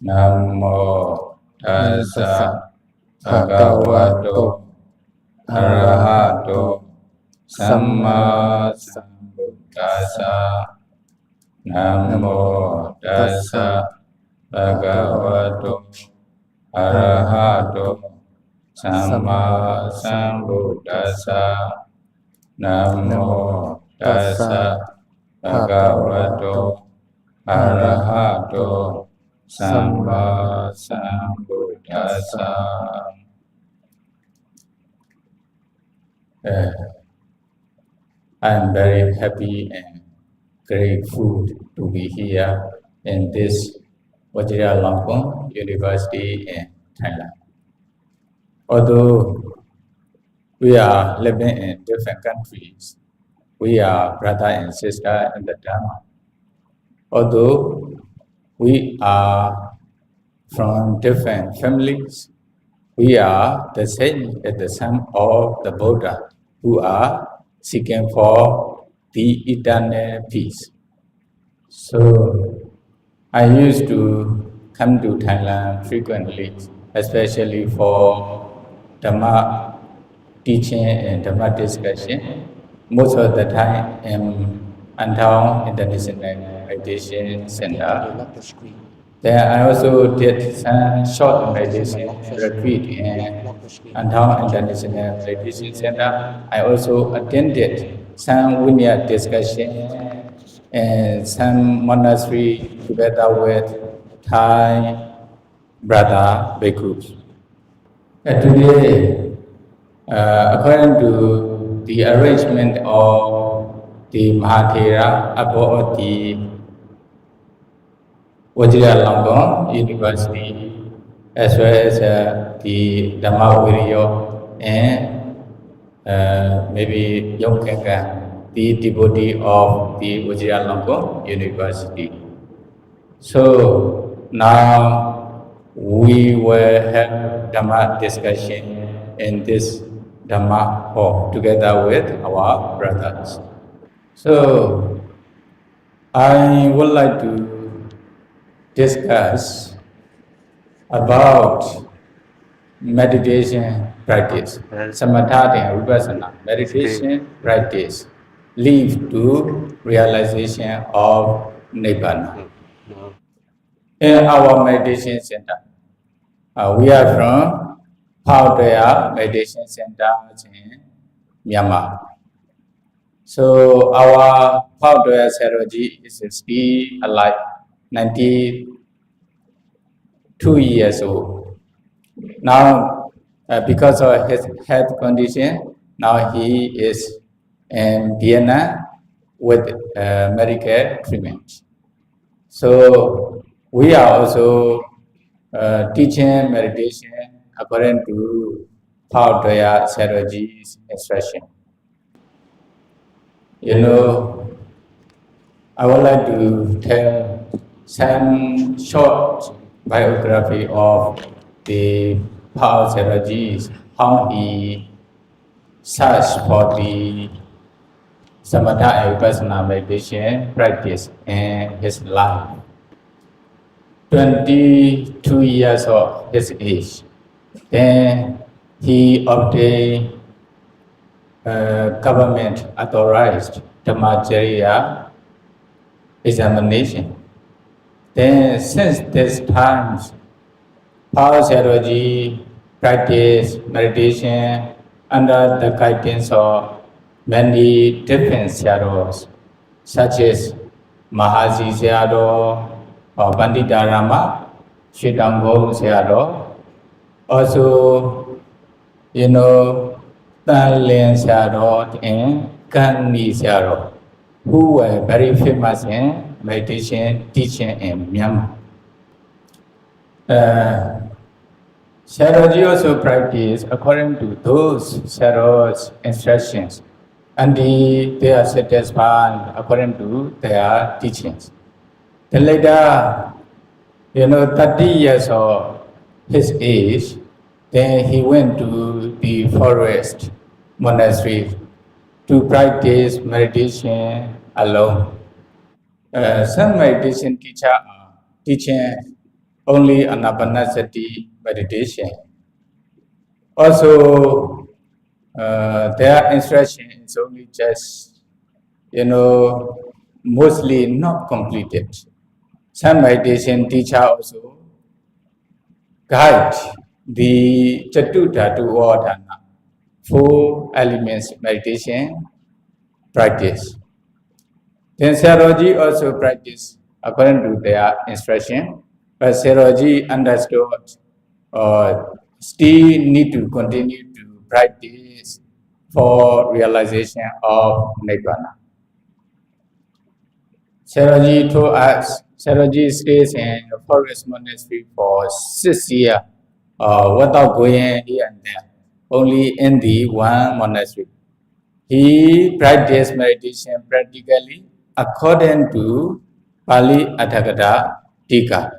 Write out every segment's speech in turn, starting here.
Namo tassa bhagavato arahato samma sambuddhassa. Namo tassa bhagavato arahato samma sambuddhassa. Namo tassa bhagavato arahato samma sambuddhassa. I'm very happy and grateful to be here in this Vajiralongkorn University in Thailand. Although we are living in different countries, we are brother and sister in the Dharma. Although we are from different families, we are the same as the son of the Buddha who are seeking for the eternal peace. So I used to come to Thailand frequently, especially for Dhamma teaching and Dhamma discussion. Most of the time in Antao International Meditation Center. There I also did some short meditation retreat in Antao International Meditation Center. I also attended some Vinaya discussion and some monastery together with Thai brother bhikkhus. Today, according to the arrangement of the Mahathera about the Vajiralongkorn University, as well as the Dhammaviriya and maybe Yongkanga, the devotee of the Vajiralongkorn University. So now we will have Dhamma discussion in this Dhamma hall together with our brothers. So I would like to discuss about meditation practice, samatha and vipassana meditation practice leads to realization of nibbana. In our meditation center, we are from Phao Meditation Center in Myanmar. So our Phao Sayadaw is still alive, 92 years old. Now, because of his health condition, now he is in Vienna with medical treatment. So we are also teaching meditation according to Phao Sayadaw's instruction. You know, I would like to tell some short biography of the Phao Sayadaw, how he searched for the samatha and vipassana meditation practice in his life. 22 years of his age, then he obtained government authorized Dhammacharya examination. Then since this time, Phao Sayadaw practiced meditation under the guidance of many different Sayadaws, such as Mahasi Sayadaw or Pandita Rama, Shitambho Sayadaw, also, you know, Tanlin Sayadaw and Kanni Sayadaw, who were very famous in meditation teaching in Myanmar. Sayadaw also practiced according to those Sayadaw's instructions, and they are satisfied according to their teachings. Then later, 30 years of his age, then he went to the forest monastery to practice meditation alone. Some meditation teacher are teaching only Anapanasati meditation. Also, their instruction is only just, mostly not completed. Some meditation teacher also guide the Chatutatu Wadhana, 4 elements meditation practice. Then Saroji also practice according to their instruction, but Saroji understood still need to continue to practice for realization of Nibbana. Saroji told us, Saroji stays in the forest monastery for 6 years without going here and there, only in the one monastery. He practiced meditation practically according to Pali Atthakatha Tika,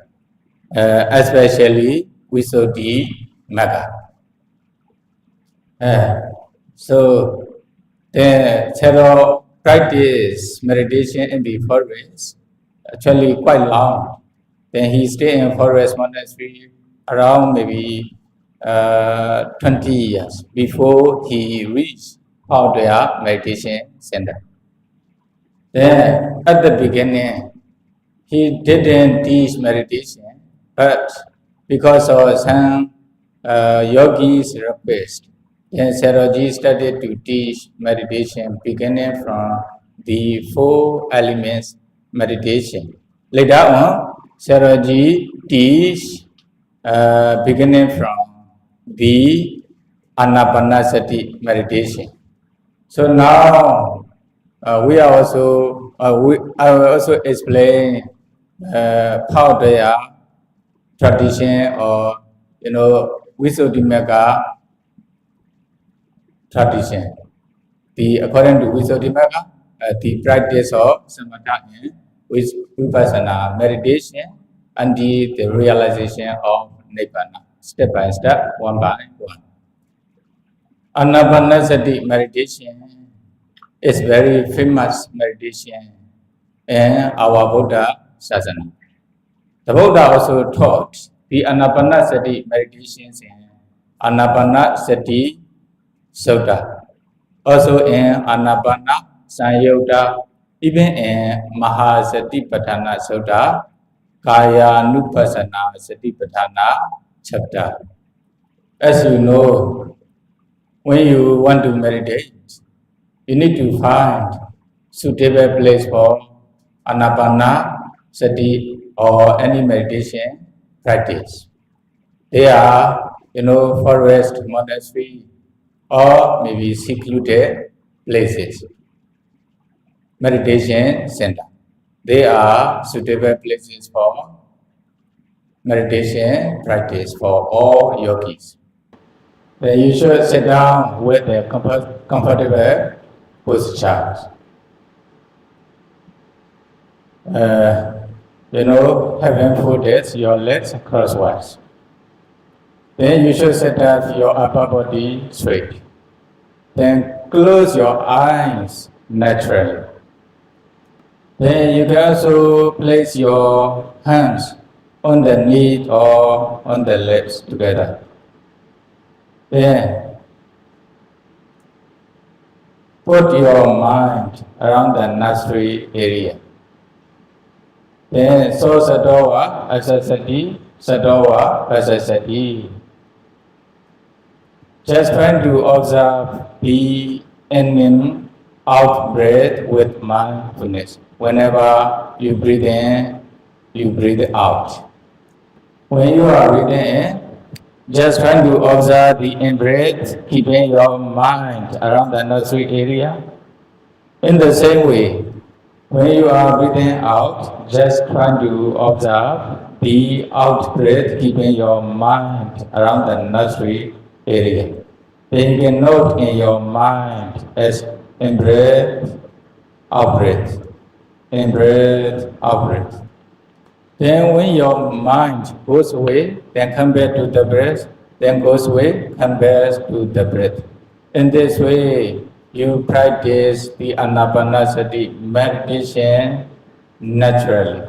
especially Visuddhi Magga. So, the Thero practice meditation in the forest actually quite long. Then he stayed in forest monastery around maybe 20 years before he reached Paudaya meditation center. Then at the beginning, he didn't teach meditation, but because of some yogis' request, then Saroji started to teach meditation beginning from the 4 elements meditation. Later on, Saroji teach beginning from the Anapanasati meditation. So now I will also explain how their tradition or Visuddhimagga tradition. According to Visuddhimagga, the practice of samatha and vipassana meditation until the realization of nibbana, step by step, one by one. Anapanasati meditation is very famous meditation in our Buddha Sasana. The Buddha also taught the Anapanasati meditations in Anapanasati Sutta, also in Anapana Sanyutta, even in Mahasatipatthana Sutta, Kayanupassana Satipatthana chapter. As you know, when you want to meditate, you need to find suitable place for Anapana Sati or any meditation practice. They are, forest, monastery, or maybe secluded places. Meditation center. They are suitable places for meditation practice for all yogis. Then you should sit down with a comfortable posture. Having folded your legs crosswise. Then you should set up your upper body straight. Then close your eyes naturally. Then you can also place your hands on the knee or on the legs together. Then put your mind around the nostril area. Then so Sadawa Asasati, Sadawa Asasati. Just trying to observe the in and out breath with mindfulness. Whenever you breathe in, you breathe out. When you are breathing in, just trying to observe the in-breath, keeping your mind around the nostril area. In the same way, when you are breathing out, just trying to observe the out-breath, keeping your mind around the nostril area. Then you can note in your mind as in-breath, out-breath, in-breath, out-breath. Then when your mind goes away, then come back to the breath, then goes away, come back to the breath. In this way, you practice the Anapanasati meditation naturally.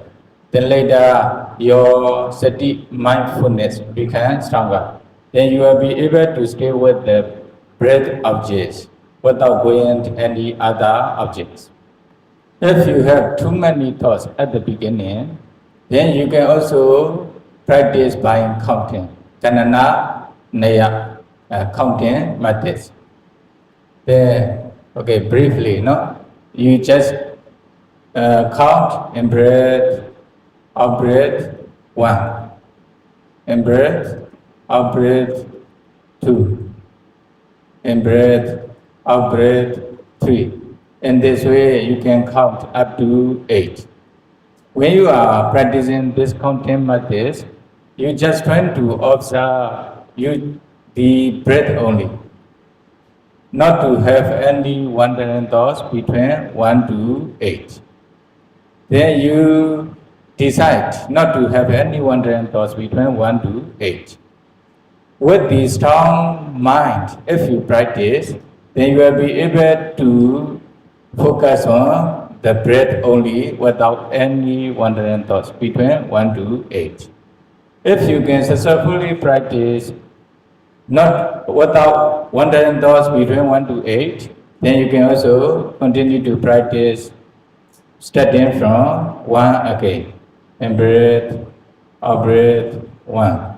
Then later, your sati mindfulness becomes stronger. Then you will be able to stay with the breath objects without going to any other objects. If you have too many thoughts at the beginning, then you can also practice by counting. Kanana, Naya, counting methods. Then, okay, briefly, no? You just count in breath, out breath, 1. In breath, out breath, 2. In breath, out breath, 3. In this way, you can count up to 8. When you are practicing this counting methods, you just try to observe the breath only, not to have any wandering thoughts between 1 to 8. Then you decide not to have any wandering thoughts between 1 to 8. With the strong mind, if you practice, then you will be able to focus on the breath only without any wandering thoughts between 1 to 8. If you can successfully practice not without wandering thoughts between 1 to 8, then you can also continue to practice starting from 1 again. In breath, out breath, 1.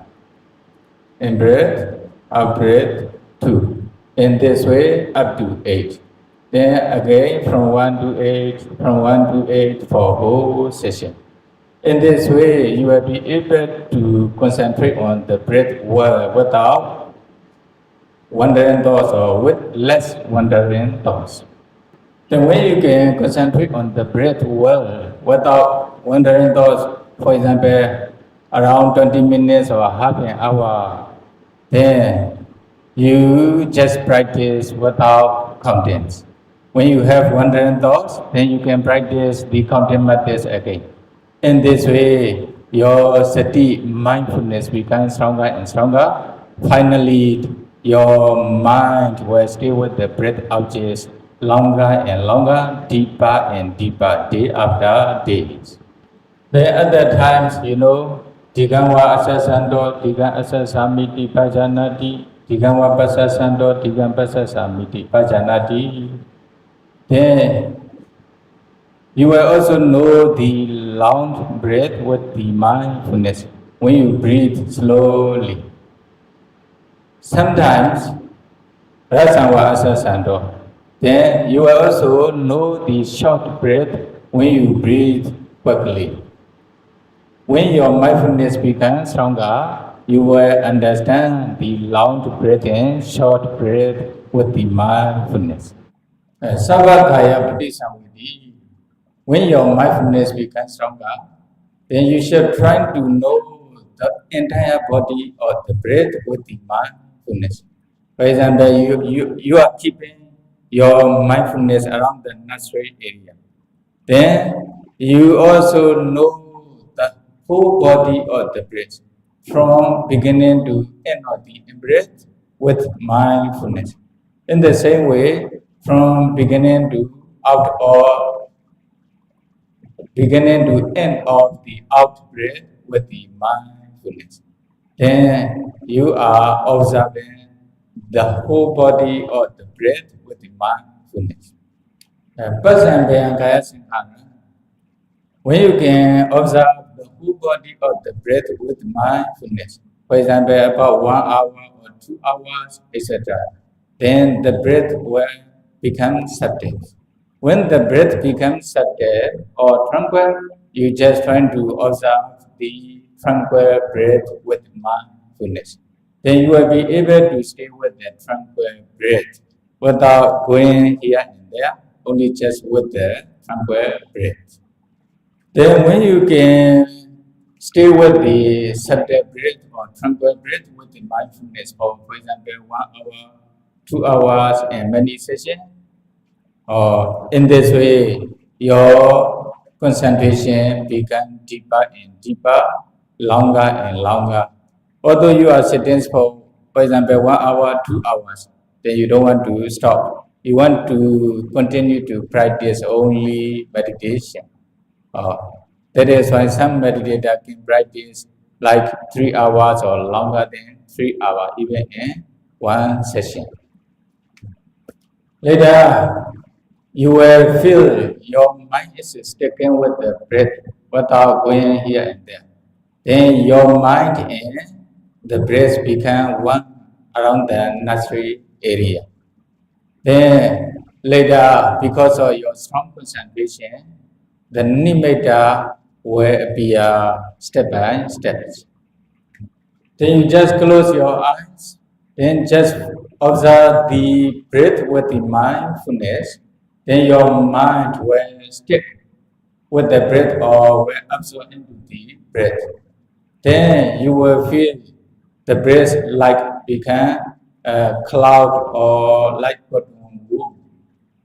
In breath, out breath, 2. In this way, up to 8. Then again, from 1 to 8, from 1 to 8 for whole session. In this way, you will be able to concentrate on the breath well without wandering thoughts or with less wandering thoughts. Then when you can concentrate on the breath well without wandering thoughts, for example, around 20 minutes or half an hour, then you just practice without contents. When you have wandering thoughts, then you can practice the content methods again. In this way, your sati mindfulness becomes stronger and stronger. Finally, your mind will stay with the breath objects longer and longer, deeper and deeper, day after day. Then at that times, Digamwa asasando, digam asasamiti pajanati, digamwa pasasando, digam pasasamiti pajanati. Then you will also know the long breath with the mindfulness when you breathe slowly. Sometimes, Rasanwa asasando. Then you will also know the short breath when you breathe quickly. When your mindfulness becomes stronger, you will understand the long breath and short breath with the mindfulness. Savakaya Padisamvidi. When your mindfulness becomes stronger, then you should try to know the entire body or the breath with the mindfulness. For example, you are keeping your mindfulness around the nostril area. Then you also know the whole body of the breath from beginning to end of the breath with mindfulness. In the same way, from beginning to out or beginning to end of the out breath with the mindfulness. Then you are observing the whole body of the breath with the mindfulness. When you can observe the whole body of the breath with mindfulness, for example, about 1 hour or 2 hours, etc., then the breath will become subtle. When the breath becomes subtle or tranquil, you just try to observe the tranquil breath with mindfulness. Then you will be able to stay with the tranquil breath without going here and there, only just with the tranquil breath. Then when you can stay with the subtle breath or tranquil breath with the mindfulness for example, 1 hour, 2 hours, and many sessions, in this way, your concentration becomes deeper and deeper, longer and longer. Although you are sitting for example, 1 hour, 2 hours, then you don't want to stop. You want to continue to practice only meditation. That is why some meditator can practice like 3 hours or longer than 3 hours, even in one session. Later, you will feel your mind is sticking with the breath without going here and there. Then your mind and the breath become one around the nostril area. Then later, because of your strong concentration, the nimitta will appear step by step. Then you just close your eyes. Then just observe the breath with the mindfulness. Then your mind will stick with the breath or will absorb into the breath. Then you will feel the breath like become a cloud or like cotton wool.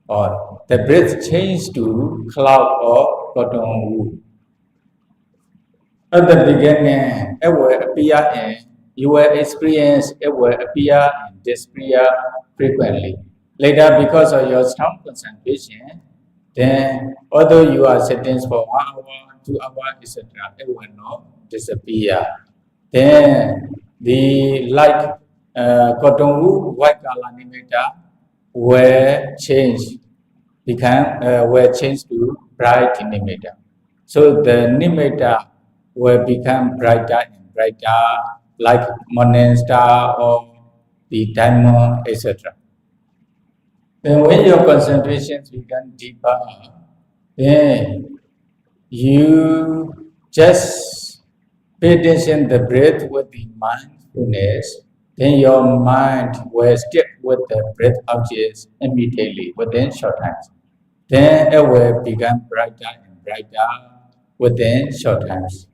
Or the breath change to cloud or cotton wool. At the beginning, it will appear in, you will experience it will appear and disappear frequently. Later, because of your strong concentration, then although you are sitting for 1 hour, 2 hours, etc., it will not disappear. Then the like cotton wool, white color nimitta will change, will change to bright nimitta. So the nimitta will become brighter and brighter, like morning star or the diamond, etc. Then when your concentrations become deeper, then you just pay attention to the breath with the mindfulness. Then your mind will stick with the breath objects immediately within short time. Then it will become brighter and brighter within short times.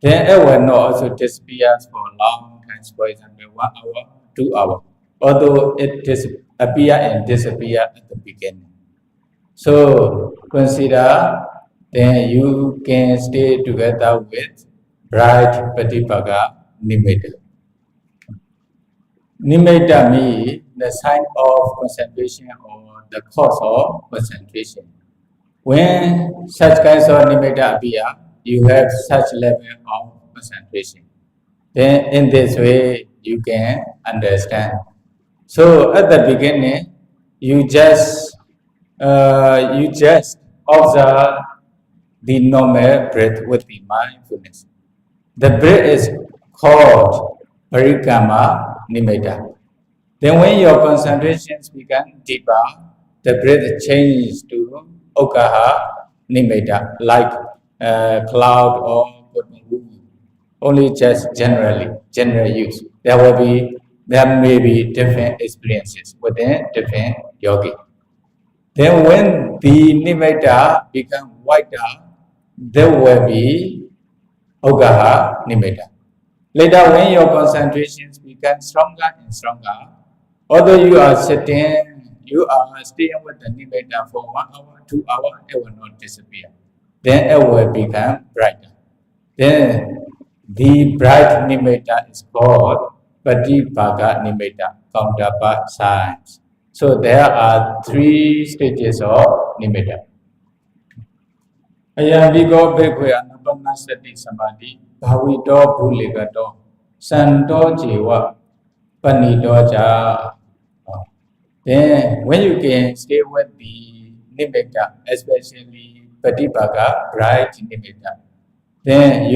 Then it will not also disappear for long times, for example, 1 hour, 2 hours, although it appear and disappear at the beginning. So consider then you can stay together with bright Patipaga Nimitta. Nimitta means the sign of concentration or the cause of concentration. When such kinds of nimitta appear, you have such level of concentration. Then in this way, you can understand. So at the beginning, you just observe the normal breath with the mindfulness. The breath is called parikama nimitta. Then when your concentrations become deeper, the breath changes to okaha nimitta, like cloud or cotton wool. Only just general use. There may be different experiences within different yogi. Then when the nimitta become whiter, there will be okaha nimitta. Later, when your concentrations become stronger and stronger, although you are staying with the nimitta for 1 hour, 2 hours, it will not disappear. Then it will become brighter. Then the bright nimitta is called Patipaga nimitta, counterpart signs. So there are 3 stages of nimitta. Ayambiko bhikkhve anapanasati samadhi bhavito bhuligato santo jiva panito ja. Then when you can stay with the nimitta, especially Patipaga, bright nimitta, then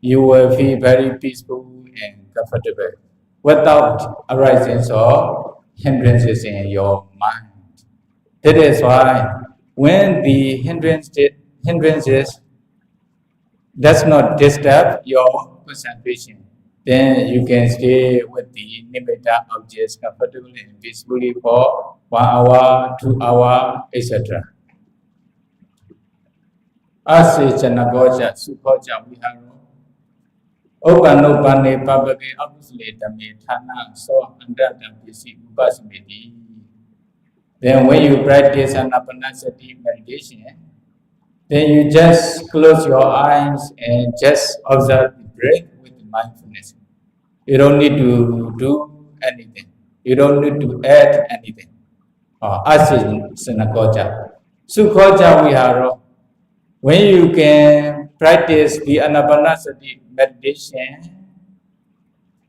you will feel very peaceful and comfortable without arising of hindrances in your mind. That is why when the hindrances does not disturb your concentration, then you can stay with the nimitta objects comfortably and peacefully for 1 hour, 2 hours, etc. Ase chanagoja sukhoja viharo Opanopane papake abusle dame thana so andata pisi upasamiti. Then when you practice anapanasati meditation, then you just close your eyes and just observe the breath with mindfulness. You don't need to do anything. You don't need to add anything. Asin sanakoja. Sukhoja viharo. When you can practice the Anapanasati meditation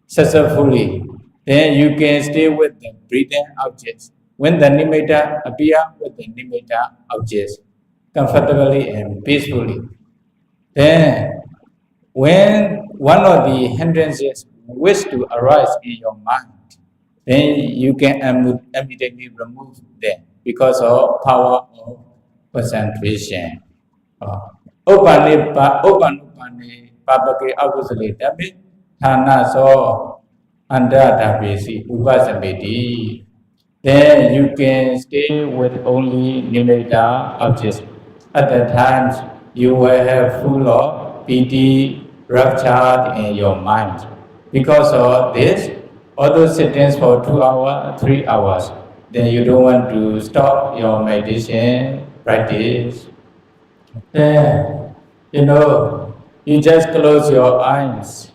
successfully, then you can stay with the breathing objects. When the nimitta appear with the nimitta objects comfortably and peacefully, then when one of the hindrances wish to arise in your mind, then you can immediately remove them because of power of concentration. Upani papake avusale tabi thana so anda dabesi upasamedi. Then you can stay with only nimitta objects. At the times, you will have full of pity, rapture in your mind. Because of this, although sittings for 2 hours, 3 hours, then you don't want to stop your meditation practice. Then, you just close your eyes.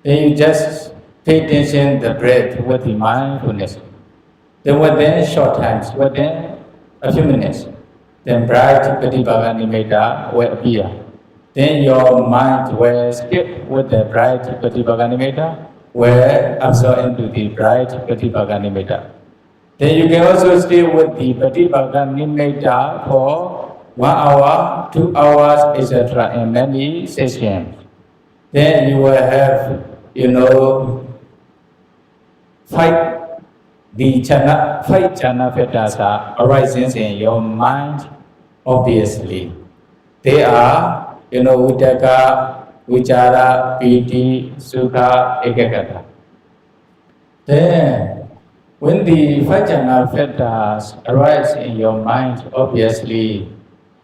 Then you just pay attention to the breath with the mindfulness. Then within short times, within a few minutes, then bright Patibhaga Nimitta will appear. Then your mind will skip with the bright Patibhaga Nimitta, will absorb into the bright Patibhaga Nimitta. Then you can also stay with the Patibhaga Nimitta for 1 hour, 2 hours, etc. in many sessions. Then you will have, five jhana factors are arising in your mind, obviously. They are, Vitakka, Vichara, Piti, Sukha, Ekaggata. Then, when the five jhana factors arise in your mind, obviously,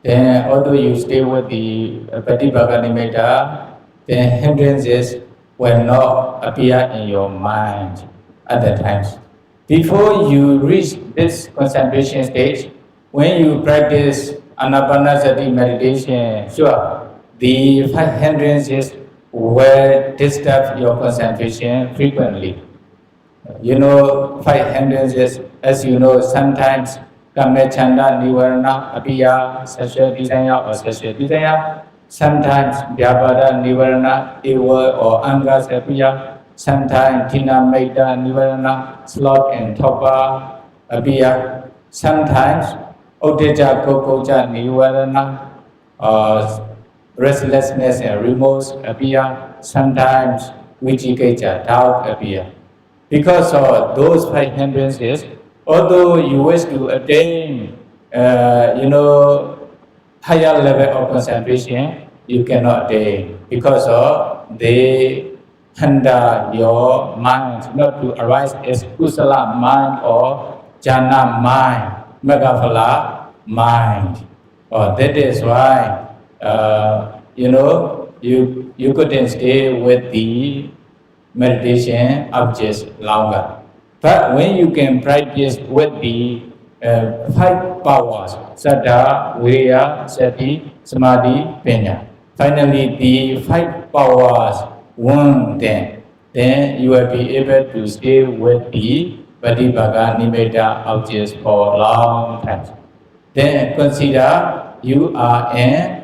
then although you stay with the Patibhaga Nimitta, then hindrances will not appear in your mind at the times. Before you reach this concentration stage, when you practice Anapanasati meditation, sure, the five hindrances will disturb your concentration frequently. Five hindrances, as you know, sometimes Kamechanda, Nivarana, Abhiya, sexual desire or sexual desire. Sometimes Vyabhada, Nivarana, evil or anger, Abhiya. Sometimes Tina, Maida, Nivarana, sloth and Topa, Abhiya. Sometimes Odeja, Kokoja, Nivarana, restlessness and remorse, Abhiya. Sometimes Vijikaja, doubt, Abhiya. Because of those five hindrances, although you wish to attain, higher level of concentration, you cannot attain because of they hinder your mind not to arise as kusala mind or jhana mind, megaphala mind. That is why, you couldn't stay with the meditation objects longer. But when you can practice with the five powers, Saddha, Viriya, Sati, Samadhi, Panya. Finally, the five powers won then you will be able to stay with the Patibhaga Nimitta objects for long time. Then consider you are in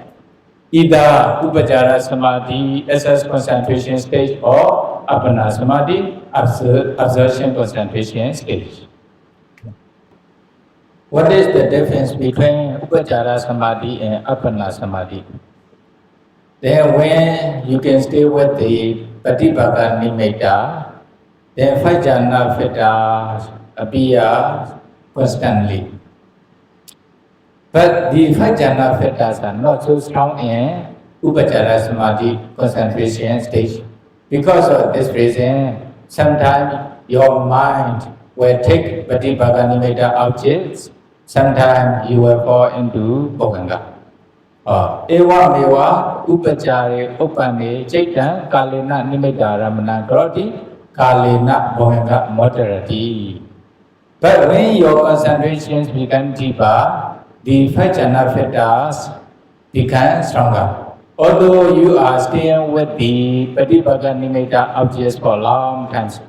either Upajjhara Samadhi, SS concentration stage, or Appana Samadhi, absorption concentration stage. What is the difference between Upajjhara Samadhi and Appana Samadhi? Then when you can stay with the Patibhaga Nimitta, then five jhana factors appear constantly. But the five jhana factors are not so strong in Upajjhara Samadhi concentration stage. Because of this reason, sometimes your mind will take Patibhaga Nimitta objects, sometimes you will fall into Bhoganga. Ewa mewa upajjhare uppane chaittan kalena nimitta ramana karoti kalena Bhoganga moderati. But when your concentrations become deeper, the five jhana factors become stronger. Although you are staying with the Patibhaga Nimitta objects for long times,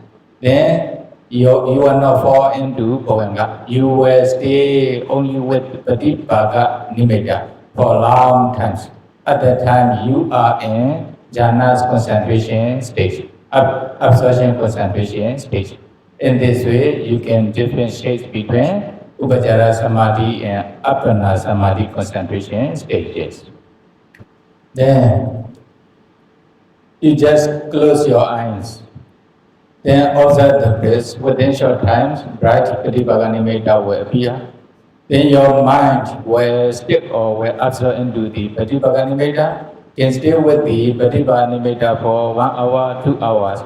then you will not fall into Bhoganga. You will stay only with Patibhaga Nimitta for long times. At that time, you are in jhana's concentration stage, absorption concentration stage. In this way, you can differentiate between Upajjhara Samadhi and Appana Samadhi concentration stages. Then, you just close your eyes. Then observe the breath. Within short times, bright Pratibhaganimetta will appear. Then your mind will stick or will absorb into the Pratibhaganimetta, can stay with the Pratibhaganimetta for 1 hour, 2 hours,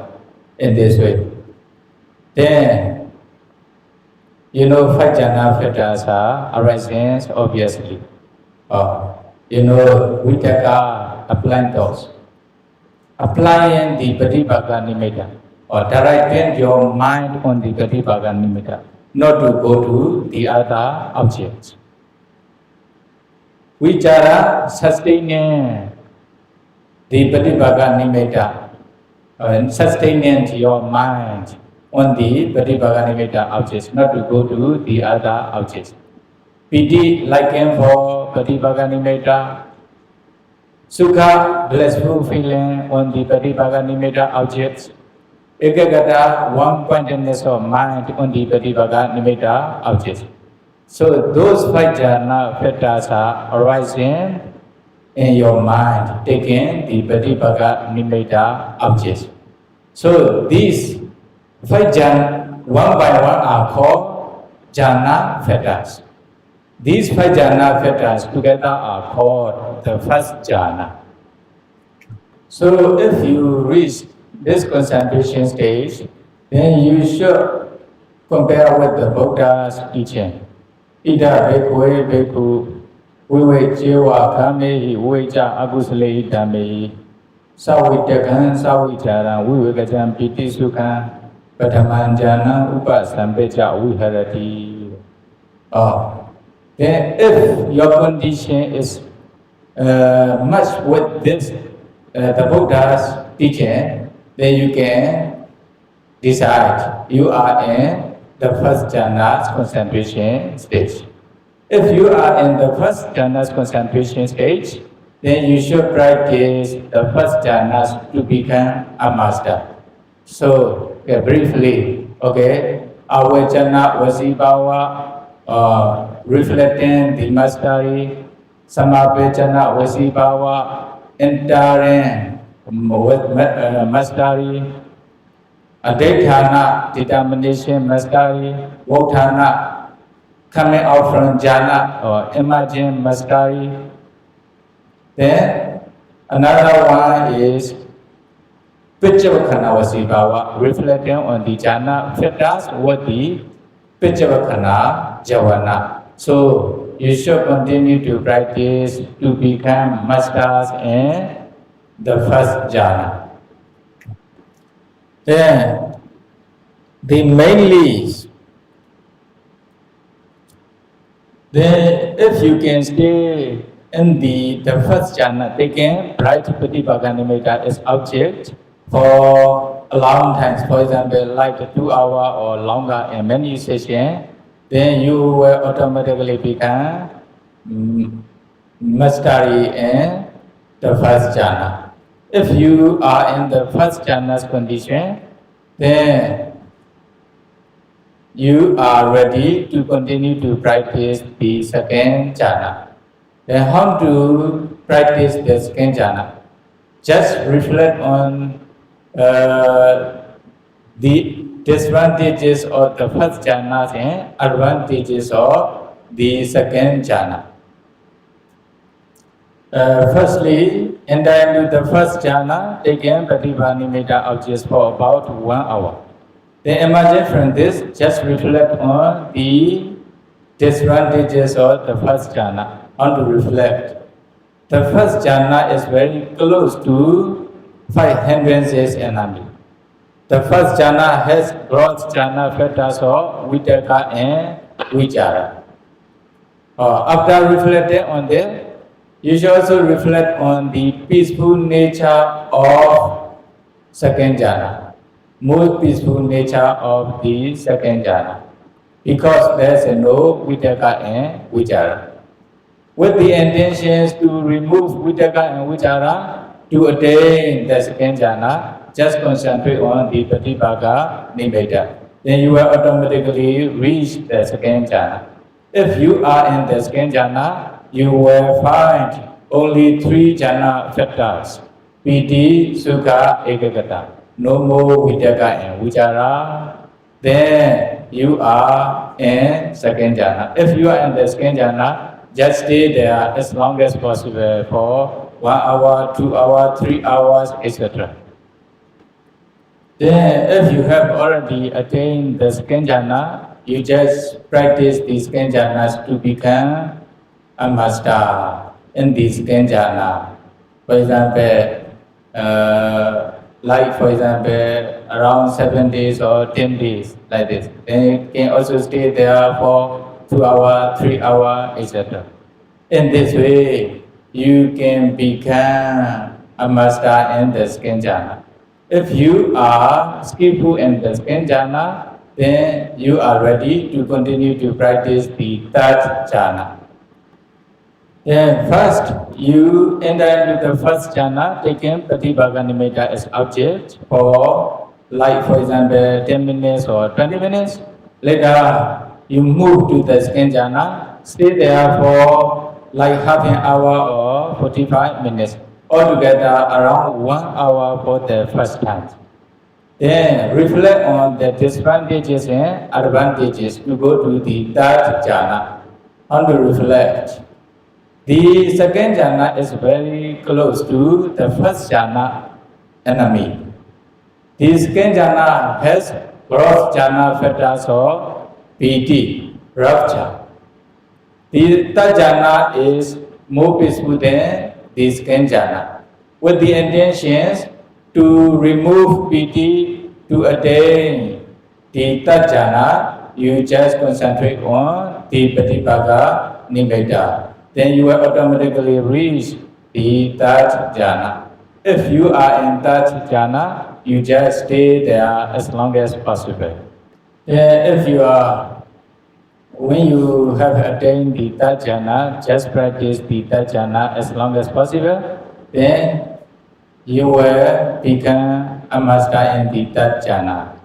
in this way. Then, you know, 5 jhana factors are arising, obviously. You know, we take applying those. Applying the Pratibhaganimetta, or directing your mind on the Pratibhaganimetta, not to go to the other objects. Vichara sustaining the Pratibhaganimetta, sustaining your mind on the Pratibhaganimetta objects, not to go to the other objects. Piti liking for Pratibhaganimetta, Sukha blissful feeling on the Pratibhaganimetta objects, Ekagata one-pointedness of mind on the Pratibhaganimetta objects. So those 5 jhana factors are arising in your mind, taking the Pratibhaganimetta objects. So these 5 jhana, one by one, are called jhana factors. These 5 jhana factors together are called the first jhana. So if you reach this concentration stage, then you should compare with the Buddha's teaching. Ida bhikkhave bhikkhu vivejeva kamehi viveja agusale dhamehi savitakan savitaran vivekajam piti sukhan pataman jhana upasampeja viharati. Then if your condition is much with this, the Buddha's teaching, then you can decide you are in the first jhana's concentration stage. If you are in the first jhana's concentration stage, then you should practice the first jhanas to become a master. So, briefly, our jhana vasibhava, reflecting the mastery, samapechana vasibhava, entering with mastery, adhitthana, determination mastery, vauthana, coming out from jhana or emerging mastery. Then another one is Pichavakkhana vasibhava, reflecting on the jhana factors with the Pichavakkhana javana. So you should continue to practice to become masters in the first jhana. Then the mainly, then if you can stay in the first jhana, taking bright Pratibhaganimetta as object for a long time, for example, like 2 hours or longer in many sessions, then you will automatically become mastery in the first jhana. If you are in the first jhana's condition, then you are ready to continue to practice the second jhana. Then how to practice the second jhana? Just reflect on the disadvantages of the first jhana and advantages of the second jhana. Firstly, enter into the first jhana, taking Pratibhaganimetta objects for about 1 hour. Then emerging from this, just reflect on the disadvantages of the first jhana. How to reflect? The first jhana is very close to 5 hindrances enemy. The first jhana has gross jhana factors of vitaka and vichara. After reflecting on this, you should also reflect on the peaceful nature of second jhana, more peaceful nature of the second jhana, because there is no vitaka and vichara. with the intentions to remove Vitaka and Vichara to attain the second jhana, just concentrate on the Pratibhaga Nimitta. Then you will automatically reach the second jhana. If you are in the second jhana, you will find only three jhana factors: Piti, Sukha, Ekagata. No more Vitaka and Vichara. Then you are in second jhana. If you are in the second jhana, just stay there as long as possible for 1 hour, 2 hours, 3 hours, etc. Then if you have already attained the second jhana, you just practice the second jhanas to become a master in the second jhana. For example, like for example, around 7 days or 10 days, like this. Then you can also stay there for 2 hours, 3 hours, etc. In this way, you can become a master in the second jhana. If you are skillful in the second jhana, then you are ready to continue to practice the third jhana. Then first, you enter into the first jhana, taking Pratibhaga Nimitta as object for, like for example, 10 minutes or 20 minutes. Later, you move to the second jhana, stay there for like half an hour or 45 minutes. Altogether, around 1 hour for the first time. Then reflect on the disadvantages and advantages to go to the third jhana. How to reflect? The second jhana is very close to the first jhana enemy. The second jhana has gross jhana factors of piti, rapture. The third jhana is more peaceful than the second jhana. With the intentions to remove piti to attain the third jhana, you just concentrate on the Pratibhaga Nimitta. Then you will automatically reach the third jhana. If you are in third jhana, you just stay there as long as possible. Then if you are, when you have attained the third jhana, just practice the third jhana as long as possible. Then you will become a master in the third jhana.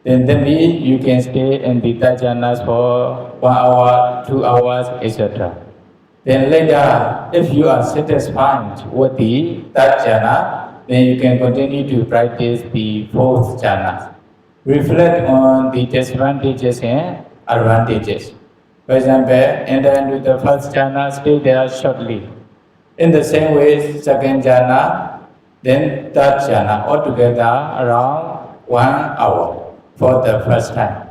Then that means you can stay in the third jhanas for 1 hour, 2 hours, etc. Then later, if you are satisfied with the third jhana, then you can continue to practice the fourth jhana. Reflect on the disadvantages and advantages. For example, enter into the first jhana, stay there shortly. In the same way, second jhana, then third jhana, altogether around 1 hour for the first time.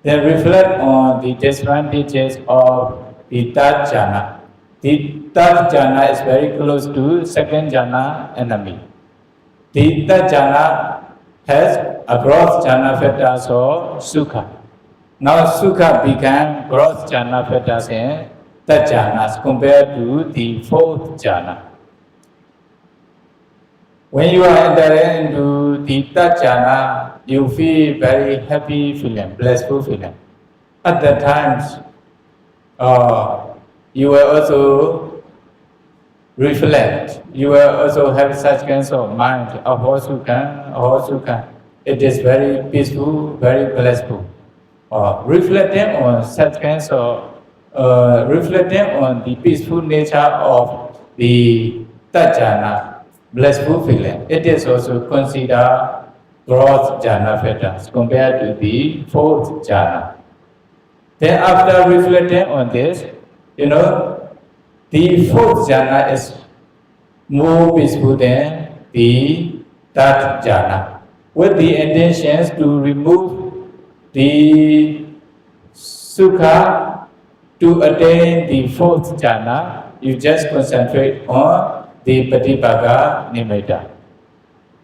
Then reflect on the disadvantages of the third jhana. The third jhana is very close to second jhana enemy. The third jhana has a gross jhana factors of sukha. Now sukha became gross jhana factors in third jhanas compared to the fourth jhana. When you are entering into the third jhana, you feel very happy feeling, blissful feeling. At that times, you will also reflect. You will also have such kinds of mind, ahosukha. It is very peaceful, very blissful. Reflecting on such kinds of, reflecting on the peaceful nature of the third jhana, blissful feeling. It is also considered gross jhana factors compared to the fourth jhana. Then after reflecting on this, the fourth jhana is more peaceful than the third jhana. With the intentions to remove the sukha to attain the fourth jhana, you just concentrate on the Pratibhaga Nimitta.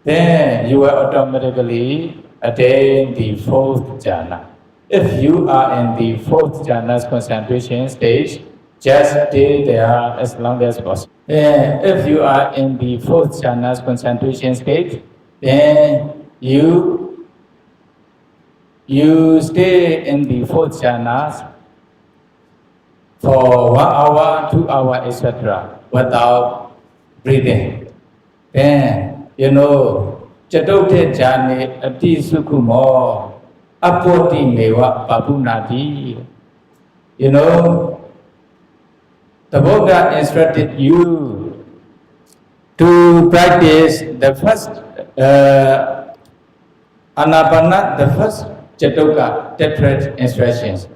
Then you will automatically attain the fourth jhana. If you are in the fourth jhana's concentration stage, just stay there as long as possible. Then if you are in the fourth jhana's concentration stage, then you stay in the fourth jhana for 1 hour, 2 hours, etc. without breathing. Then, you know, Chadote Jani Ati Sukumo Apoti Mewa Babunati. You know, the Buddha instructed you to practice the first Anapana, the first Chatoka, tetrad instructions,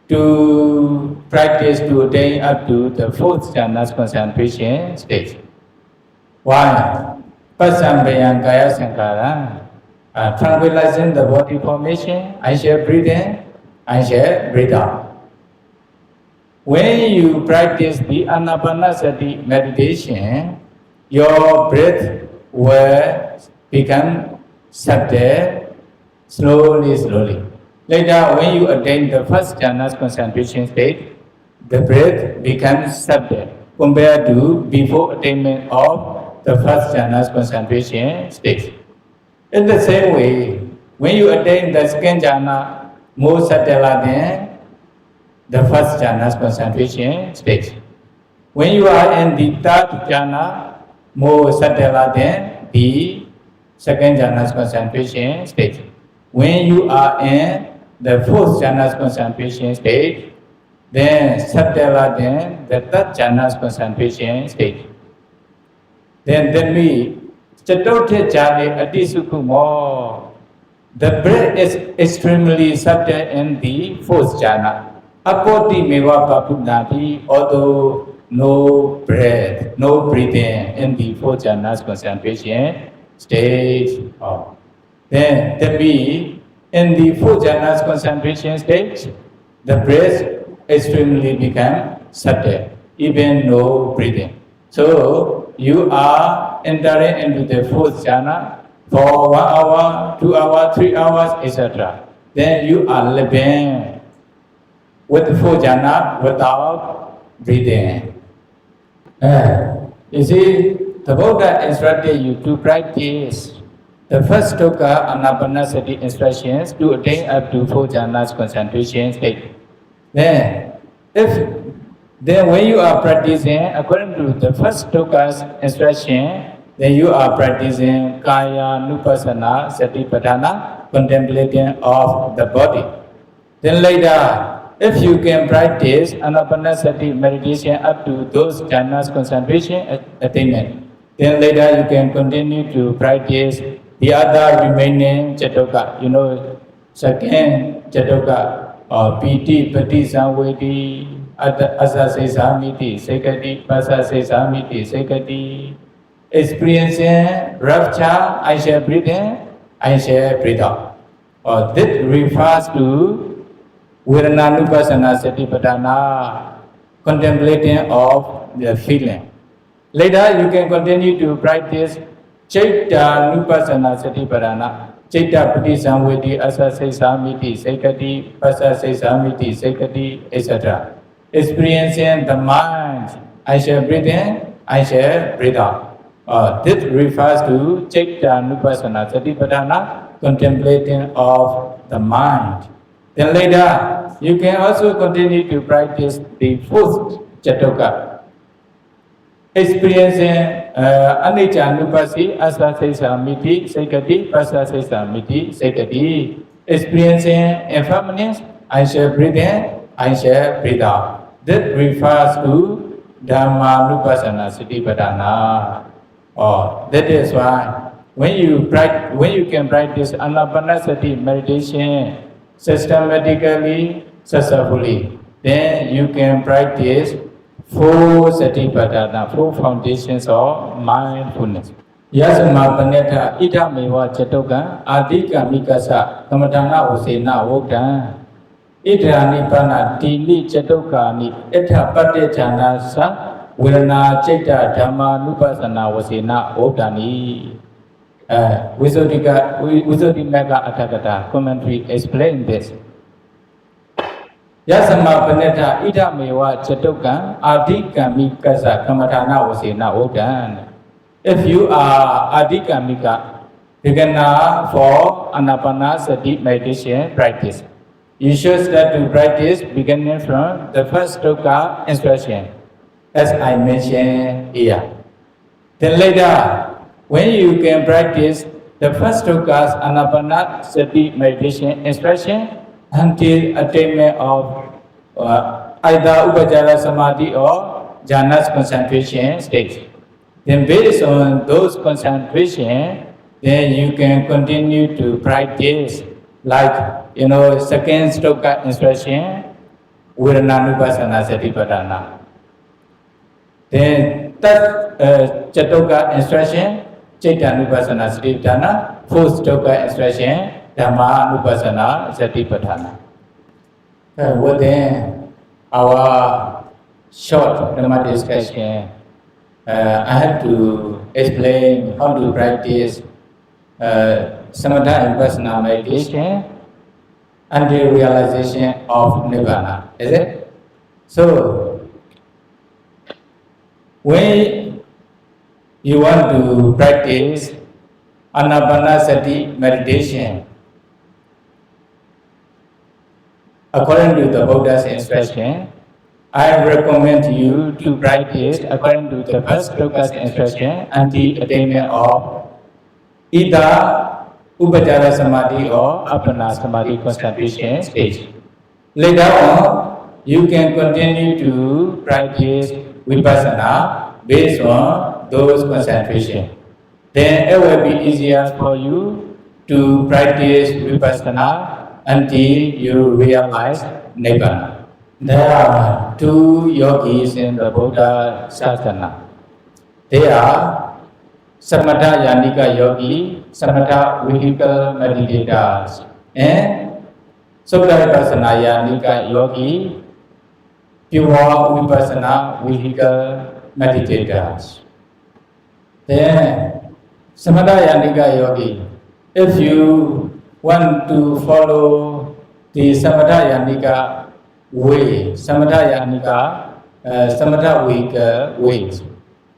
to practice to attain up to the fourth jhana's concentration stage. Why? Pasambayan Kaya Sankara, tranquilizing the body formation, I shall breathe in, I shall breathe out. When you practice the Anapanasati meditation, your breath will become subtle, slowly. Later, when you attain the first jhana's concentration state, the breath becomes subtle compared to before attainment of the first jhana's concentration state. In the same way, when you attain the second jhana, more subtle than the first jhana's concentration stage. When you are in the third jhana, more subtle than the second jhana's concentration stage. When you are in the fourth jhana's concentration stage, then subtler than the third jhana's concentration stage. Then we Chatote Jhani Atisukkumo. The breath is extremely subtle in the fourth jhana. Apoti Meva Babunati, although no breath, no breathing in the fourth jhana's concentration stage. Then we in the fourth jhana's concentration stage, the breath extremely become subtle, even no breathing. So you are entering into the fourth jhana for 1 hour, 2 hours, 3 hours, etc. Then you are living with the fourth jhana without breathing. You see, the Buddha instructed you to practice the first Toka Anapanasati instructions to attain up to 4 jhanas concentration state. Then when you are practicing according to the first Toka's instruction, then you are practicing Kaya Nupassana Satipatthana, contemplating of the body. Then later, if you can practice Anapanasati meditation up to those jhanas concentration attainment, then later you can continue to practice the other remaining Chatoka, you know, second Chatoka, or Piti, Pati, Samvedi, Asase Samiti, Sekati, Pasase Samiti, Sekati, experiencing rapture, I shall breathe in, I shall breathe out. Or this refers to Vedananupassana Satipatthana, contemplating of the feeling. Later, you can continue to practice Chaita Nupassana Satipatthana, Chaita Pati Samvedi, Asase Samiti, Sekati, Pasase Samiti, Sekati, etc. Experiencing the mind, I shall breathe in, I shall breathe out. This refers to Chaita Nupassana Satipatthana, contemplating of the mind. Then later, you can also continue to practice the fourth Chatoka, experiencing Anicca Nupassi, Asase Samiti, Sekati, Pasase Samiti, Sekati, experiencing impermanence, I shall breathe in, I shall breathe out. This refers to Dhamma Nupassana Satipatthana. That is why when you can practice Anapanasati meditation systematically, successfully, then you can practice 4 Satipatthana, 4 foundations of mindfulness. Yasama Paneta Ita Mewa Chatoka Adika Mikasa Kamatana Usena Wokta Ita Nipana Tili Chatoka Ni Eta Pate Chanasa Vedana Chaita Dhamma Nupassana Wasena Wokta Visuddhimagga Atthakatha commentary explain this. Yasama Paneta Ita Mewa Chatoka Adhikamikasa Kamatana Vasena Wokta. If you are Adhikamika, beginner for Anapanasati meditation practice, you should start to practice beginning from the first sloka instruction, as I mentioned here. Then later, when you can practice the first sloka's Anapanasati meditation instruction until attainment of either Upajjhara Samadhi or jhanas concentration stage. Then based on those concentration, then you can continue to practice like, second sloka instruction, Vedananupassana Satipatthana. Then third Chatoka instruction, Chaityanupassana Satipatthana. Fourth sloka instruction, Dhammanupassana Satipatthana. Within our short Dhamma discussion, I have to explain how to practice Samatha and Vipassana meditation until realization of Nibbana. Is it? So, when you want to practice Anapanasati meditation, according to the Buddha's instruction, I recommend you to practice according to the first sloka's instruction until attainment of either Upajjhara Samadhi or Appana Samadhi concentration stage. Later on, you can continue to practice Vipassana based on those concentration. Then it will be easier for you to practice Vipassana until you realize Nibbana. There are two yogis in the Buddha Sasana. They are Samatha Yanika yogi, Samatha vehicle meditators, and Sutta Vipassana Yanika yogi, pure Vipassana vehicle meditators. Then Samatha Yanika yogi, if you want to follow the Samatha Yanika way, Samatha Yanika, Samatha vehicle ways,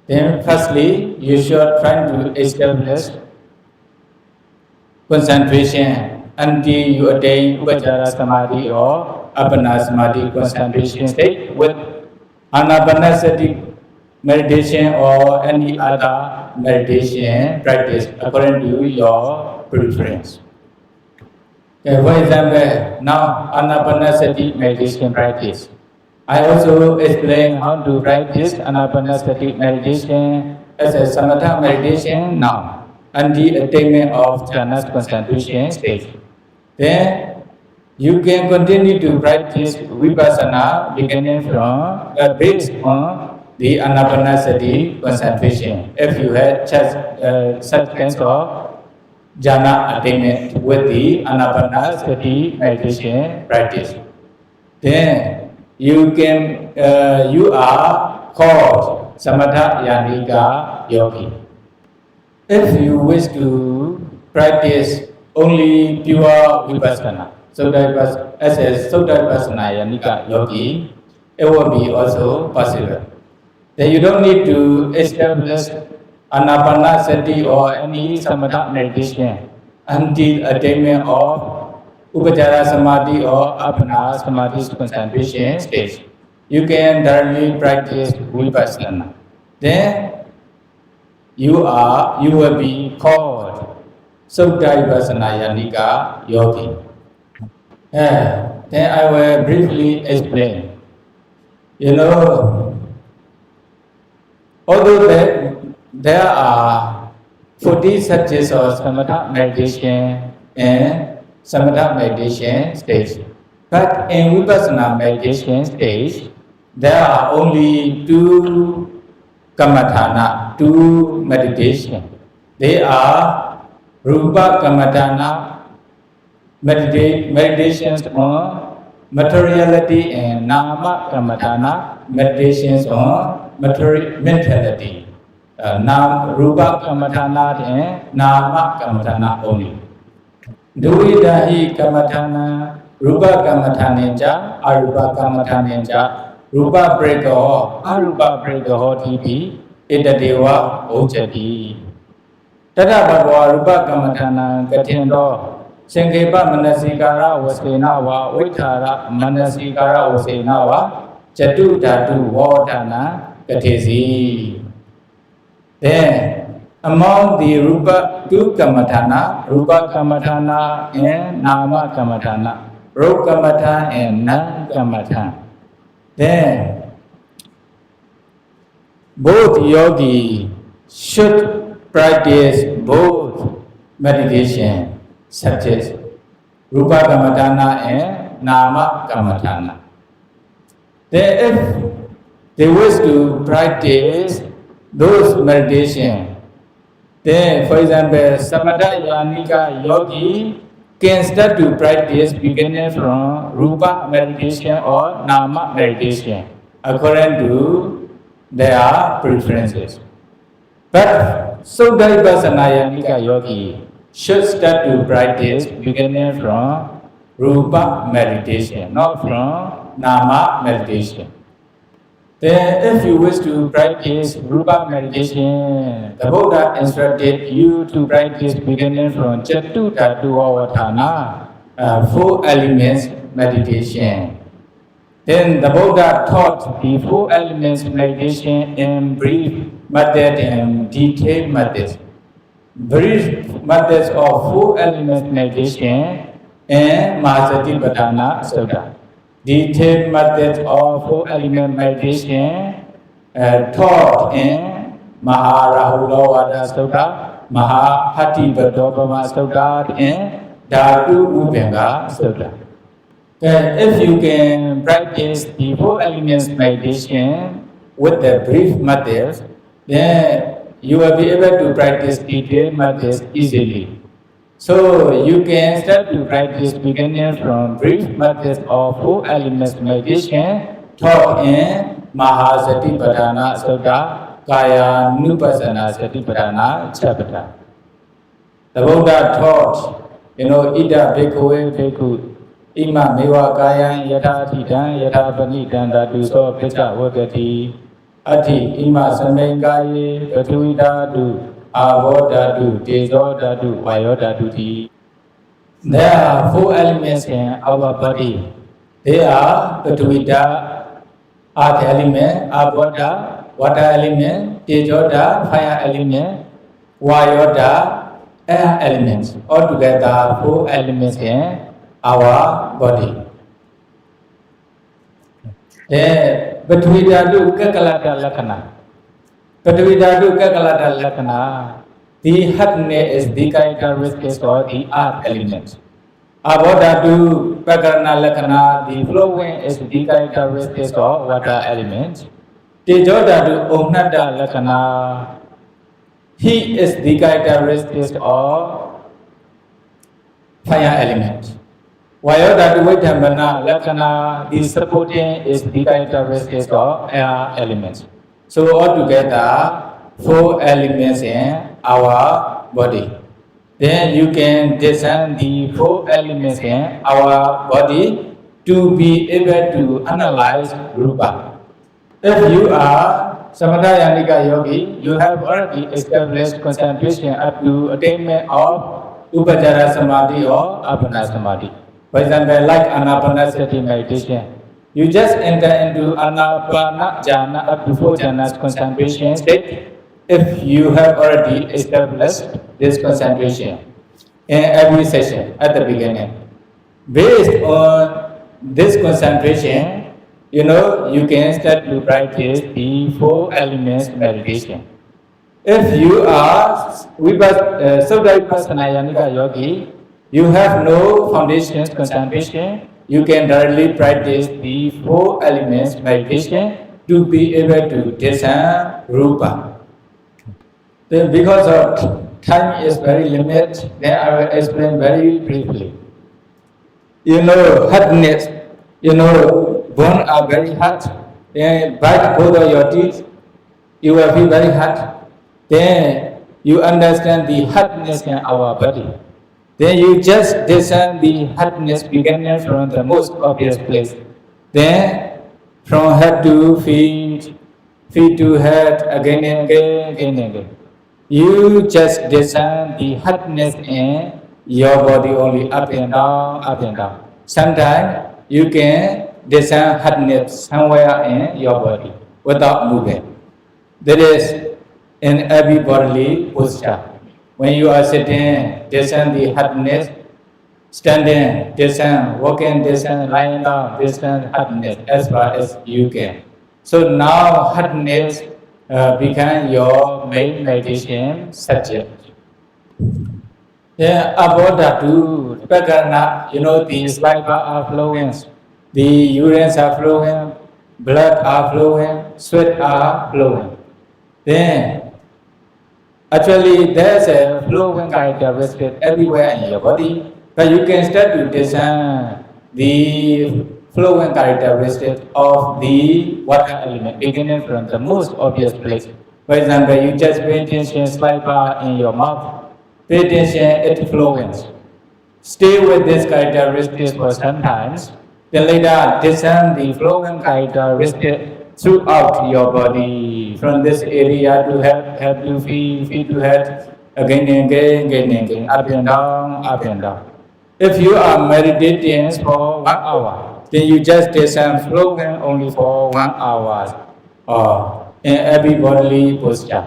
then firstly, you should try to establish concentration until you attain Upajjhara Samadhi or Appana Samadhi concentration state with Anapanasati meditation or any other meditation practice according to your preference. Okay, for example, now Anapanasati meditation practice. I also explain how to practice Anapanasati meditation as a Samatha meditation now until attainment of jhanas concentration stage. Then you can continue to practice Vipassana beginning from based on the Anapanasati concentration. If you had such kinds of jhana attainment with the Anapanasati meditation practice, then you are called Samatha Yanika yogi. If you wish to practice only pure Vipassana, as a Sutta Vipassana Yanika yogi, it will be also possible. Then you don't need to establish Anapanasati or any Samatha meditation until attainment of Upajjhara Samadhi or Appana Samadhi concentration stage. You can directly practice Vipassana. Then you will be called Sutta Vipassana Yanika yogi. Then I will briefly explain. Although there are 40 subjects of Samatha meditation and Samatha meditation stage, but in Vipassana meditation stage, there are only two Kammatthana, two meditation. They are Rupa Kammatthana, meditations on materiality, and Nama Kammatthana, meditations on mentality. Rupa Kammatthana and Nama Kammatthana only. Duvidahi Kammatthana, Rupa Kammatthana, Arupa Kammatthana, Rupa Bregaho, Arupa Bregaho Titi, Itadewa Ojati. Tata Bhagava Rupa Kammatthana Katendo, Shankepa Manasikara Vasenava Uttara Manasikara Vasenava Chatu Dhatu Vodana Katesi. Then among the Rupa two Kamatana, Rupa Kamatana and Nama Kamatana, Rupa Kamatana and Nam Kamatana. Then both yogi should practice both meditation subjects, Rupa Kamatana and Nama Kamatana. Then if they wish to practice those meditation, then for example, Samatha Yanika yogi can start to practice beginning from Rupa meditation or Nama meditation according to their preferences. But Suddhaipasana Yanika yogi should start to practice beginning from Rupa meditation, not from Nama meditation. Then if you wish to practice Rupa meditation, the Buddha instructed you to practice beginning from Chatu Dhatu Avatthana, 4 elements meditation. Then the Buddha taught the 4 elements meditation in brief method and detailed methods. Brief methods of 4 elements meditation and Mahasatipatthana Sutta. Detailed methods of 4 element meditation taught in Maharahulawada Sutta, Mahahatipatthana Sutta, and Dhatu Upanga Sutta. If you can practice the 4 elements meditation with the brief methods, then you will be able to practice detailed methods easily. So you can start to practice beginning from brief methods of 4 elements meditation taught in Mahasatipatthana Sutta, Kaya Nupassana Satipatthana chapter. The Buddha taught, Ida Bhikkhave Bhikkhu, Ima Mewa Kaya Yatha Thitan Yatha Panitan Dhatu So Bhikkhā Vakati, Ati Ima Samengaye Patui Dhatu, Avo Dhatu, Tejo Dhatu, Vayo Dhatu. There are 4 elements in our body. They are Patuvida, Earth element, Avoda, water element, Tejoda, fire element, Vayoda, air elements. Altogether 4 elements in our body. Then Patuvida Kakalata Lakana. Patavida Kakalata Lakana. The hardness is the characteristic of the earth element. Abodadu Pakarana Lakana, the flowing is the characteristic of water element. Tejodadu Omnada Lakana, he is the characteristic of fire element. Vayodadu Vidhambana Lakana, the supporting is the characteristic of air element. So altogether, 4 elements in our body. Then you can design the 4 elements in our body to be able to analyze Rupa. If you are Samatha Yanika yogi, you have already established concentration up to attainment of Upajjhara Samadhi or Appana Samadhi. For example, like Anapanasati meditation. You just enter into Anapana Jhana up to 4 jhanas concentration state if you have already established this concentration in every session at the beginning. Based on this concentration, you can start to practice the 4 elements meditation. If you are Suddhaipasana Yanika yogi, you have no foundations concentration, you can directly practice the 4 elements meditation to be able to discern Rupa. Then because of time is very limited, then I will explain very briefly. Hardness, bones are very hard. Then bite both of your teeth, you will feel very hard. Then you understand the hardness in our body. Then you just discern the hardness beginning from the most obvious place. Then from head to feet, feet to head, again and again, again and again. You just discern the hardness in your body only up and down, up and down. Sometimes you can discern hardness somewhere in your body without moving. That is in every bodily posture. When you are sitting, discern the hardness. Standing, discern. Walking, discern. Lying down, discern hardness as far as you can. So now hardness become your main meditation subject. Yeah, about that too, Pakarna, the saliva are flowing, the urines are flowing, blood are flowing, sweat are flowing. Then, actually, there's a flowing characteristic everywhere in your body, but you can start to discern the flowing characteristic of the water element, beginning from the most obvious place. For example, you just pay attention saliva in your mouth. Pay attention, it flowing. Stay with this characteristic for some time. Then later, discern the flowing characteristic throughout your body. From this area to head to feet to head, again and again, up and down, up and down. If you are meditating for 1 hour, then you just discern flowing only for 1 hour, or in every bodily posture.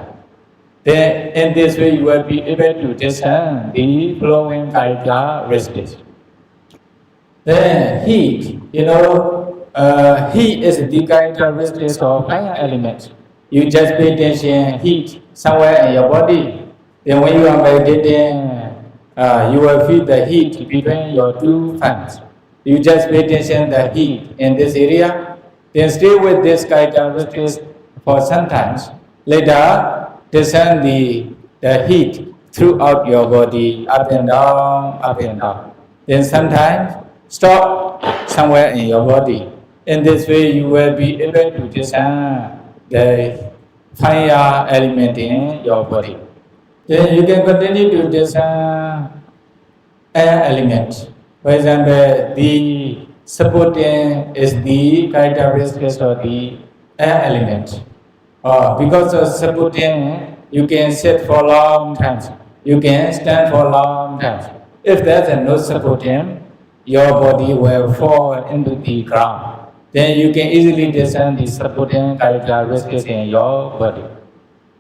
Then in this way you will be able to discern the flowing characteristics. Then heat, heat is the characteristics of fire elements. You just pay attention heat somewhere in your body. Then when you are meditating, you will feel the heat between your two thumbs. You just pay attention the heat in this area. Then stay with this characteristics for some time. Later, discern the heat throughout your body, up and down, up and down. Then sometimes stop somewhere in your body. In this way, you will be able to discern the fire element in your body. Then you can continue to discern air element. For example, the supporting is the characteristics of the air element. Because of supporting, you can sit for long times. You can stand for long times. If there's no supporting, your body will fall into the ground. Then you can easily discern the supporting characteristics in your body.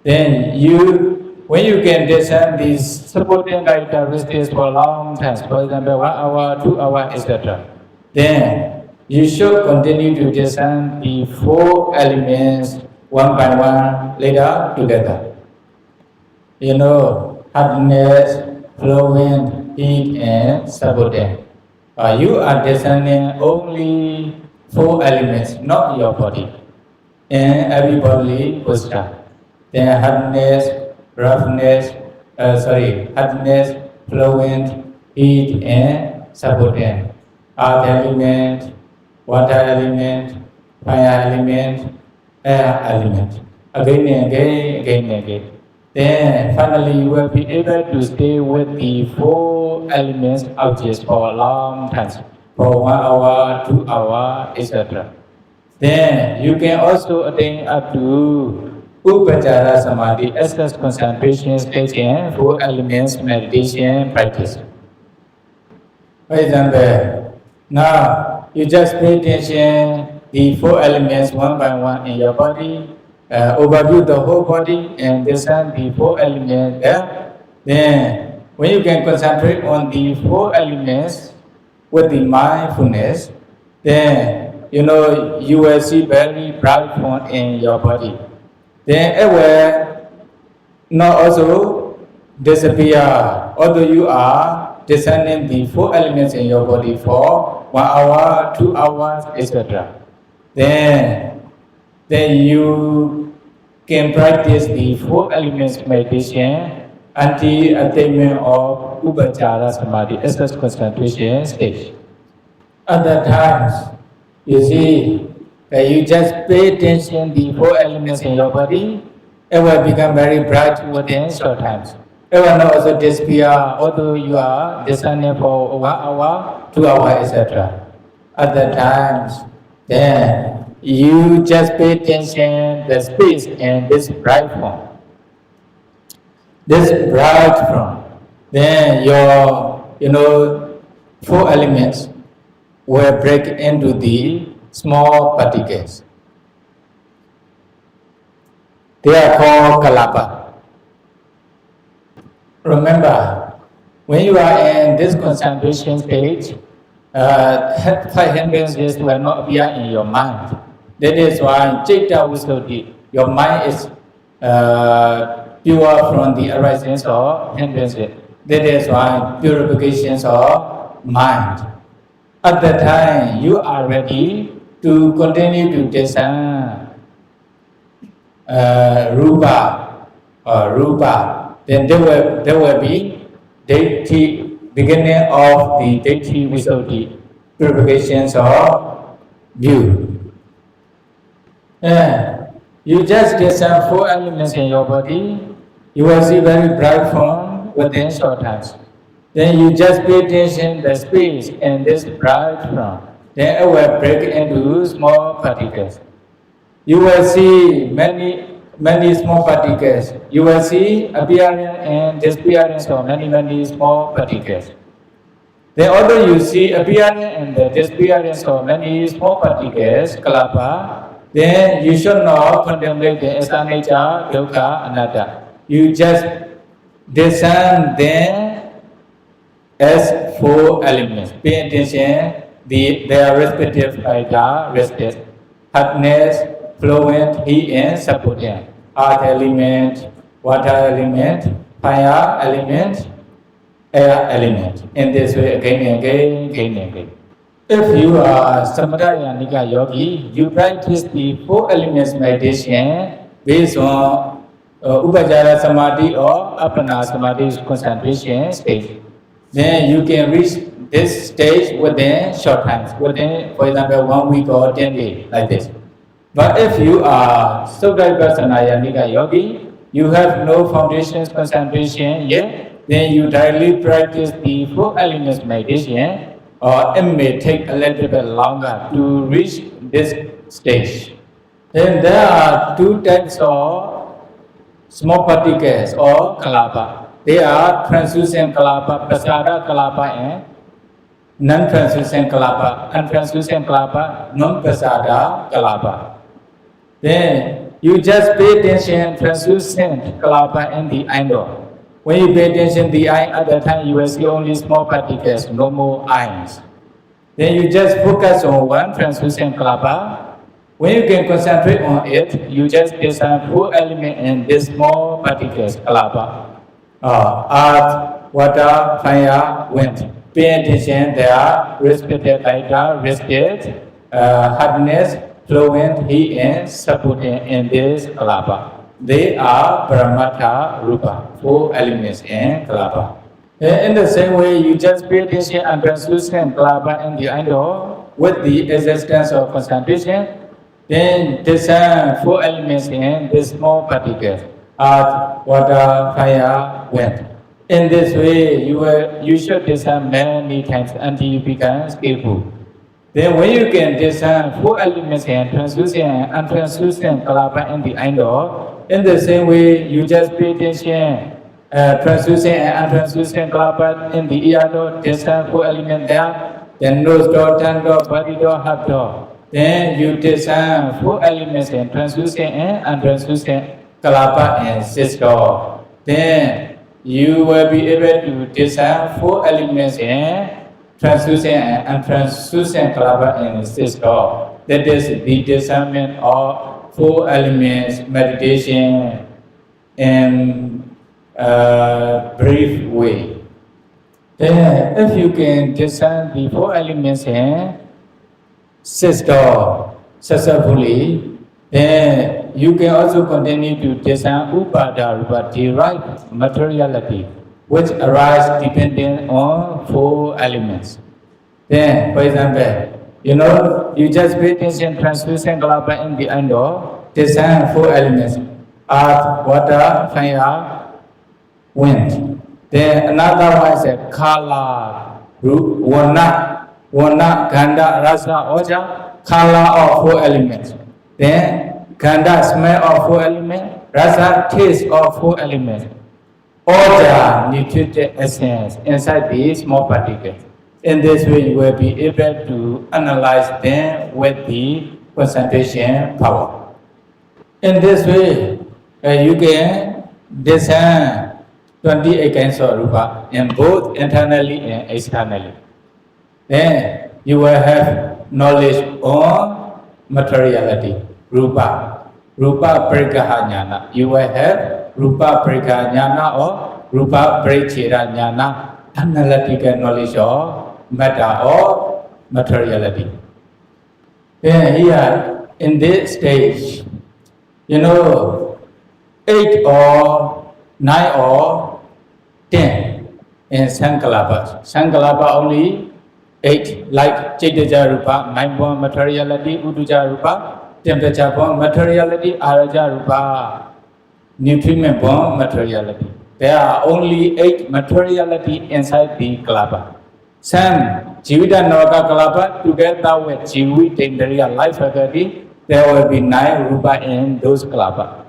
Then when you can discern these supporting characteristics for long times, for example, 1 hour, 2 hours, etc., then you should continue to discern the 4 elements one by one, later together. Hardness, flowing, heat, and supporting. You are discerning only 4 elements, not your body. In every bodily posture. Then hardness, hardness, flowing, heat, and supporting. Earth element, water element, fire element, air element. Again and again. Then finally you will be able to stay with the 4 elements objects for a long time, for 1 hour, 2 hours, etc. Then you can also attain up to Upachara Samadhi, essence concentration stage in 4 elements meditation practice. For example, now you just pay attention the 4 elements one by one in your body, overview the whole body and discern the 4 elements there. Then when you can concentrate on the 4 elements with the mindfulness, then you will see very bright point in your body. Then it will not also disappear, although you are discerning the 4 elements in your body for 1 hour, 2 hours, etc. Then you can practice the 4 elements meditation until attainment of Upachara Samadhi, essence concentration stage. At that times, you see, that you just pay attention the 4 elements in your body, it will become very bright within short times. It will not also disappear, although you are discerning for 1 hour, 2 hours, etc. At that times, then you just pay attention the space in this bright form. This bright form, then your four elements will break into the small particles. They are called kalapa. Remember, when you are in this concentration stage, five hindrances will not appear in your mind. That is why Citta Visuddhi, your mind is pure from the arisings of hindrances. That is why purifications of mind. At that time, you are ready to continue to discern rupa or rupa. Then there will be deity, beginning of the deity Visuddhi, purifications of view. You just discern four elements in your body, you will see very bright form within short times. Then you just pay attention to the space in this bright form. Then it will break into small particles. You will see many small particles. You will see appearance and disappearance of many small particles. Then although you see appearance and the disappearance of many small particles, kalapa, then you should not contemplate the esa nature, dukkha, anatta. You just discern them as four elements. Pay attention, their respective characteristics: hardness, fluent, heat, and supporting. Earth element, water element, fire element, air element. In this way, again and again. If you are Samatha Yanika yogi, you practice the four elements meditation based on Upajjhara Samadhi or Appana Samadhi concentration stage. Then you can reach this stage within short times, within, for example, 1 week or 10 days, like this. But if you are Suddhavipassana Yanika yogi, you have no foundations concentration yet, then you directly practice the four elements meditation, or it may take a little bit longer to reach this stage. Then there are two types of small particles or kalapa. They are translucent kalapa, prasada kalapa, and non-translucent kalapa, untranslucent kalapa, non-prasada kalapa. Then you just pay attention translucent kalapa in the angle. When you pay attention to the eye, at the time you will see only small particles, no more ions. Then you just focus on one translucent kalapa. When you can concentrate on it, you just discern four elements in this small particles, kalapa. Earth, water, fire, wind. Pay attention, they are respected characteristics, hardness, fluent, heat, and supporting in this kalapa. They are Paramatha Rupa, four elements in kalapa. In the same way, you just pay attention on translucent kalapa in the angle with the existence of concentration, then discern four elements in this small particles: earth, water, fire, wind. In this way, you should discern many times until you become skillful. Then when you can discern four elements in translucent and untranslucent kalapa in the angle, in the same way, you just pay attention translucent and untranslucent kalapa in the ear door, discern four elements there, then nose door, tongue door, body door, heart door. Then you discern four elements in translucent and untranslucent kalapa and cyst door. Then you will be able to discern four elements in translucent and untranslucent kalapa and cyst door. That is the discernment of four elements meditation in brief way. Then, if you can discern the four elements in cyst door successfully, then you can also continue to discern upada rupa, derived materiality, which arise depending on four elements. Then, for example, you just pay attention translucent kalapa in the angle, discern four elements: earth, water, fire, wind. Then another one is a color, vana, gandha, rasa, oja, color of four elements. Then gandha, smell of four elements, rasa, taste of four elements. all the nutritive essence inside these small particles. In this way, you will be able to analyze them with the concentration power. In this way, you can discern 28 kinds of rupa in both internally and externally. Then you will have knowledge on materiality, rupa, rupa parikaha jnana. You will have rupa parikaha jnana or rupa paricheda jnana, analytical knowledge of matter or materiality. Then here in this stage, 8 or 9 or 10 in Sankalapa. Sankalapa only 8, like Chaitanya Rupa, 9 born materiality, Uduja Rupa, temperature born materiality, Araja Rupa, nutriment born materiality. There are only 8 materiality inside the Kalapa. Some Jivita Navaka Kalapa together with Jivi Tendriya life faculty, there will be 9 Rupa in those Kalapa.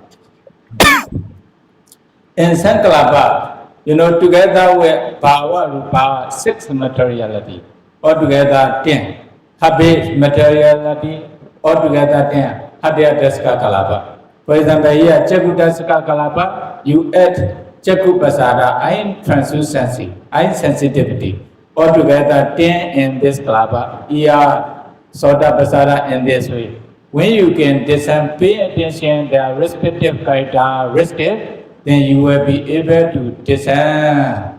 In Sankalapa, together with Bhava Rupa, 6 materiality, altogether 10. Habit materiality, altogether 10. Hadya Daska Kalapa. For example, here, Chaku Daska Kalapa, you add Chaku Pasada, eye translucency, eye sensitivity, altogether 10 in this Kalapa, here, Soda Pasada in this way. When you can discern, pay attention their respective characteristics, then you will be able to discern,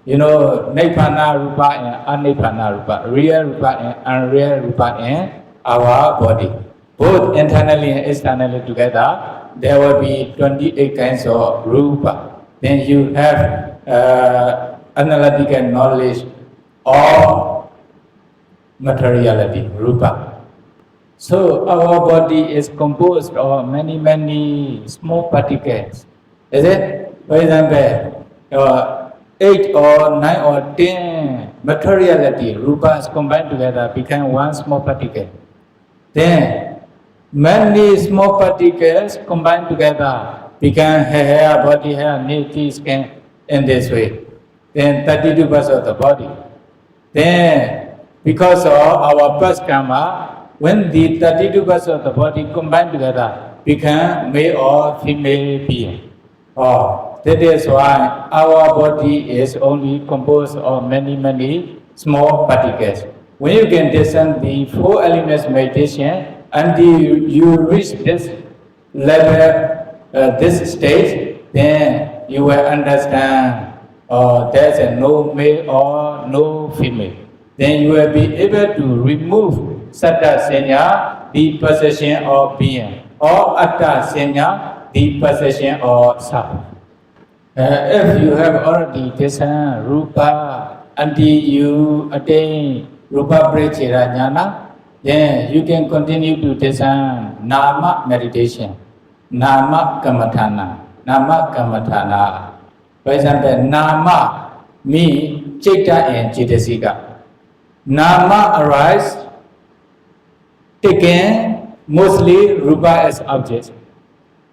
Nibbana Rupa and Anibbana Rupa, real Rupa and unreal Rupa in our body. Both internally and externally together, there will be 28 kinds of Rupa. Then you have analytical knowledge of materiality, Rupa. So our body is composed of many small particles. Is it? For example, 8 or 9 or 10 materiality, rupas combined together become one small particle. Then many small particles combined together become hair, body hair, nail, teeth, skin in this way. Then 32% of the body. Then because of our past karma, when the 32% of the body combined together, become male or female being. That is why our body is only composed of many small particles. When you can discern the 4 elements meditation, until you reach this level, this stage, then you will understand there is no male or no female. Then you will be able to remove Satta Senya, the possession of being, or Atta Senya, the possession of self. If you have already discerned Rupa until you attain Rupa Paricheda Jnana, then you can continue to discern Nama meditation, Nama Kamathana, Nama Kamathana. For example, Nama means Chitta and Chittasika. Nama arise taken mostly Rupa as object,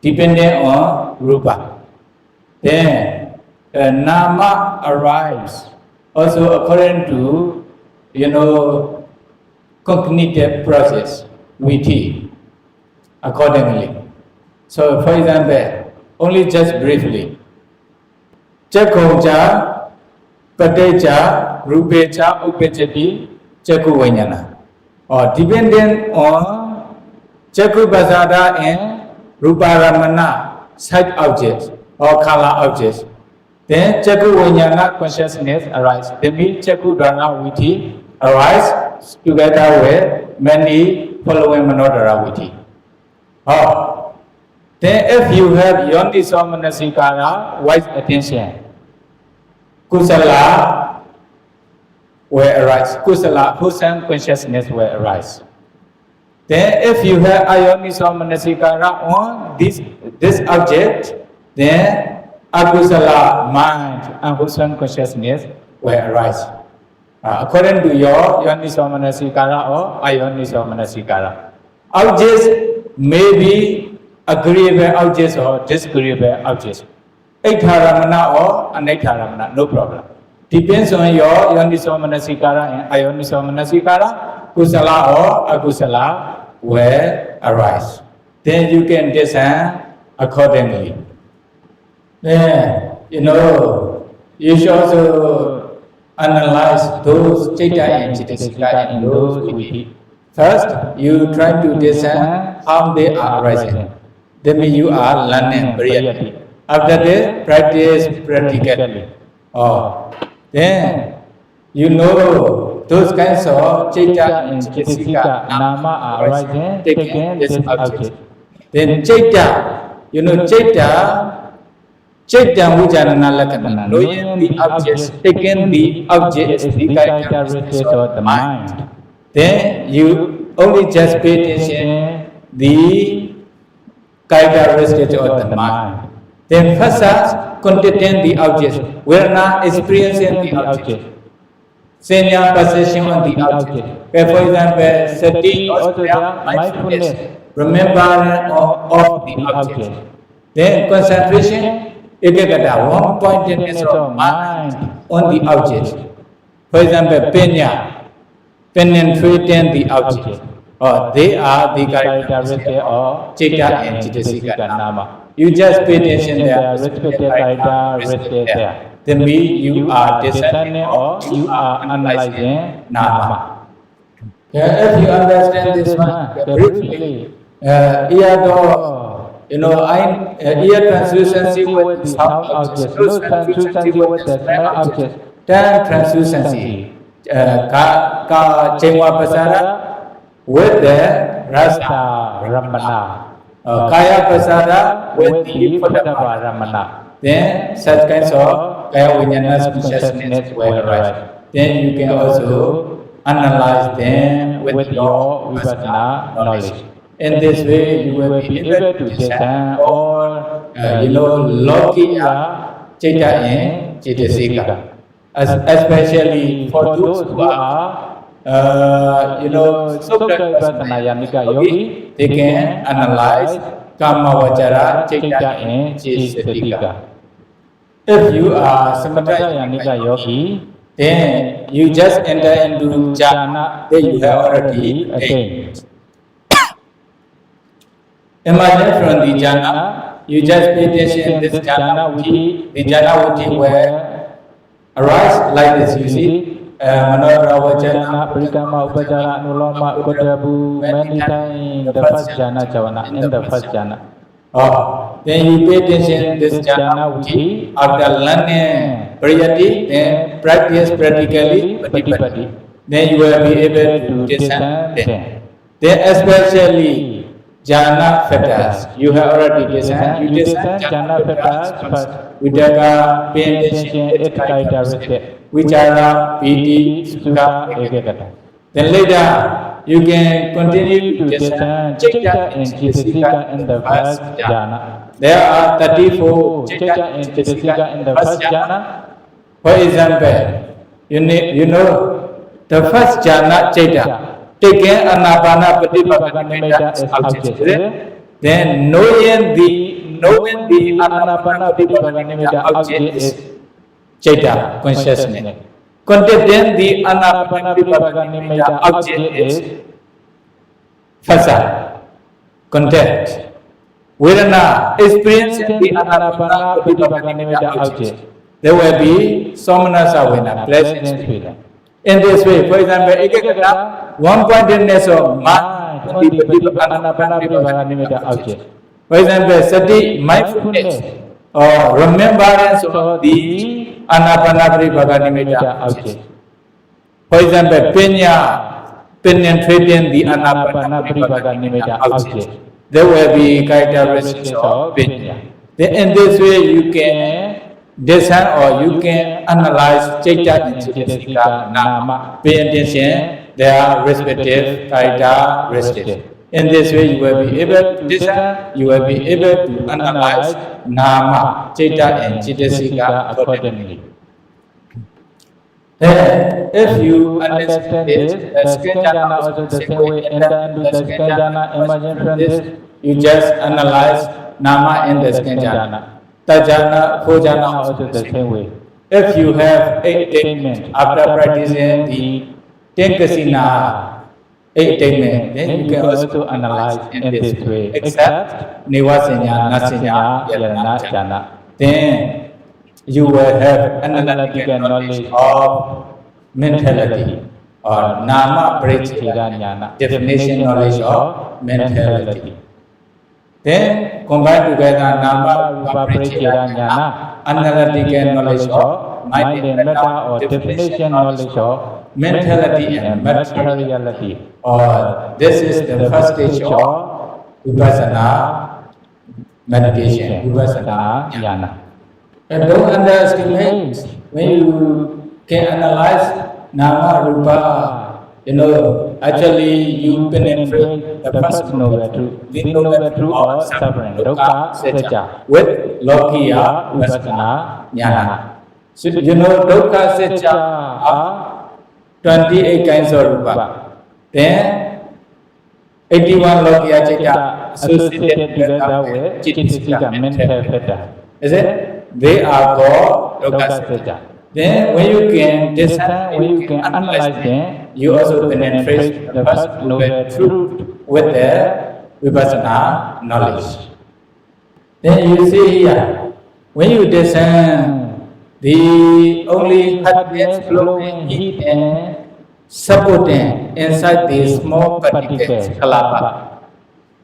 depending on Rupa. Then Nama arrives also according to, cognitive process, Viti, accordingly. So, for example, only just briefly, Chakoja, Pateja, Rupeja, Upechati, Chaku Vajnana. Or depending on Chaku Pasada and Rupa Ramana, sight objects or color objects. Then Chaku Vajnana consciousness arises. That means Chaku Dharana Viti arises together with many following Manodara Viti. Then if you have Yoniso Manasikara, wise attention, Kusala will arise. Kusala, wholesome consciousness will arise. Then if you have Ayoniso Manasikara on this object, then Akusala mind and wholesome consciousness will arise. According to your Yoniso Manasikara or Ayoniso Manasikara. Objects may be agreeable objects or disagreeable objects. Aitharamana or Anaitharamana, no problem. Depends on your Yoniso Manasikara and Ioniso Manasikara, Kusala or Akusala will arise. Then you can discern accordingly. Then, you should also analyze those Chitta and Chittasika in those witty. First, you try to discern how they are arising. That means you are learning prayerly. After that, practice practically. Then, you know those kinds of Chitta and Chittasika nama are arising, taking this object. Then Chitta, Chitta Vijnana Lakkhana, knowing the objects, taking the object is the characteristic of the mind. Then you only just pay attention the characteristics of the mind. Then Phasa contain the object. We are not experiencing the object. Senya possession on the object. For example, sati or mindfulness, remembering of the object. Then concentration, one pointedness of mind on the object. For example, penetrating the object. They are the characteristics of Chitta and Chittasika nama. You just pay attention there, respective characteristics there. Then you are discerning or you are analyzing nama. If you understand this one briefly, ear translucency with the sound object, nose translucency with the smell object, tongue translucency, Chengwa Pasara with the Rasa Ramana, Kaya Pasara with the Phatava Ramana. Then such kinds of Kaya Vijnana consciousness will arise. Then you can also analyze them with your Vipassana knowledge. In this way, you will be able to discern all, Lokiya, Chitta and Chittasika. Especially for those who are, Supta Vipassana Yamika yogi, they can analyze Kama Vachara, Chitta and Chittasika. If you are Samatha Yamika yogi, then you just enter into jhana that you have already attained. Imagine from the jhana, you just pay attention this jhana wuti, the jhana wuti will arise like this, you see. Manora Vajana, Prikama, Upajara, Nuloma, Upadrabu, many times the first jhana chavana, in the first jhana. Then you pay attention this jhana wuti, after learning prayati, then practice practically, patipati. Then you will be able to discern them. Then especially jhana fetters, you have already discerned. You discern jhana fetters first. Vidaka, pay attention, its characteristics. Vichara, piti, sukha, ekagata. Then later, you can continue to discern Chitta and Chittasika in the first jhana. There are 34 Chitta and Chittasika in the first jhana. For example, the first jhana Chitta, taking Anapana Patipaka as object. Then knowing the Anapana Patipaka object is Chitta, consciousness. Content the Anapana Patipaka object is Phasa, content. Vedana, experiencing the Anapana Patipaka object. There will be Somanasa Vena, pleasant spirit. In this way, for example, Ekagata, one pointedness of mind on the Anapana object. For example, Sati, mindfulness or remembrance of the Anapana object. For example, Penya, penetrating the Anapana object. There will be characteristics of Penya. In this way, you can discern or you can analyze Chitta and Chittasika nama, pay attention their respective characteristics. In this way, you will be able to discern, you will be able to analyze nama, Chitta and Chittasika accordingly. Then, if you understand this, the second jhana also the same way, enter into the second jhana, emerging from this, you just analyze nama in the second jhana. Tajana, Phojana also the same way. If you have 8 attainment after practicing the Tenkasina 8 attainment, then you can also analyze in this way. Except Nivasanya, Nasanya, Yadana, Jana. Then you will have analytical knowledge of mentality or Nama Paricheda, definition knowledge of mentality. Then combine together Nama Rupa Paricheda Jnana, analytical knowledge of mind and matter or definition knowledge of mentality and materiality. Or this is the first stage of Vipassana meditation, Vipassana Jnana. And don't underestimate when you can analyze Nama Rupa. Actually you penetrate the first noble truth, the noble truth of suffering, dukkha, secca, with Lokiya Vipassana Jnana. So dukkha, secca are 28 kinds of Rupa. Then 81 Lokiya Citta associated together with Cittasika mental factor. Is it? They are called dukkha, secca. Then when you can discern, when you can analyze them, you also penetrate the first noble truth with the Vipassana knowledge. Then you see here, when you discern the only happiness, flowing heat and supporting inside these small particles, kalapa.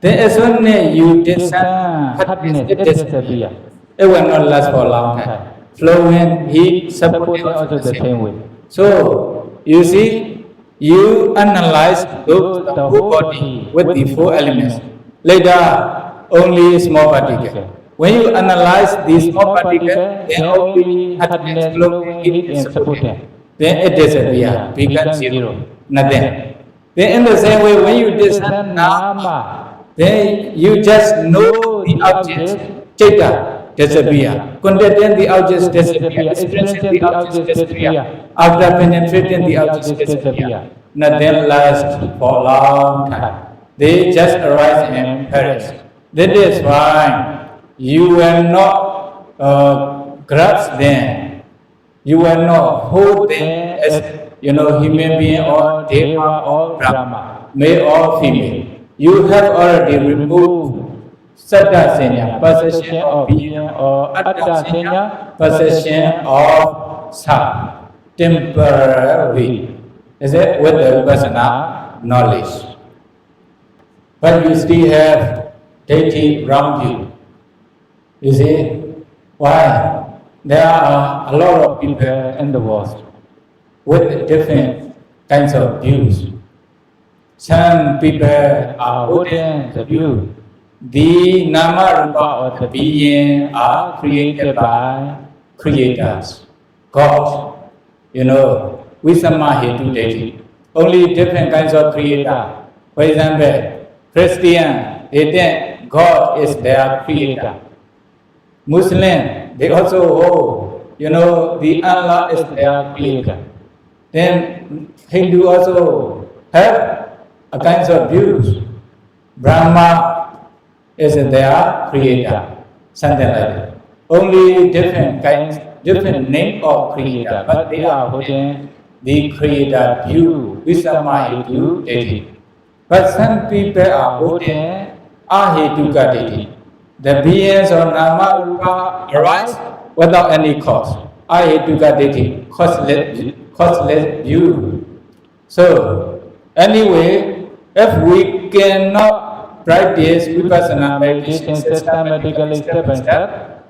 Then as soon as you discern happiness, it disappears. It will not last for a long time. Flowing heat, supporting also the same way. So you see, you analyze the whole body with the 4 elements. Later, only small particle. When you analyze these small particles, then only happiness, flowing heat and supporting. Then it disappears, becomes zero, nothing. Then in the same way, when you discern Nama, then you just know the object, Citta. Disappear. Contacting the objects disappear. Experiencing the objects disappear. After penetrating the objects disappear. Nothing lasts for a long time. They just arise and perish. That is why you will not grasp them. You will not hold them as human being or deva or Brahma, male or female. You have already removed Saddha Senya, possession of being, or Atta Senya, possession of Sa, temporary. Is it? With the Vipassana knowledge. But you still have deity around you. You see? Why? There are a lot of people in the world with different kinds of views. Some people are holding the view the Nama Rupa or the being are created by creators, God. Visamma Hetu Deity. Only different kinds of creator. For example, Christian, they think God is their creator. Muslim, they also hold, the Allah is their creator. Then Hindu also have a kinds of views. Brahma is their creator, something like that. Only different kinds, different name of creator, but they are holding the creator view, Visamma Hetu Deity. But some people are holding Ahetuka Deity. The beings of Nama Rupa arise without any cause. Ahetuka Deity, causeless view. So, anyway, if we cannot practice Vipassana meditation systematically step by step,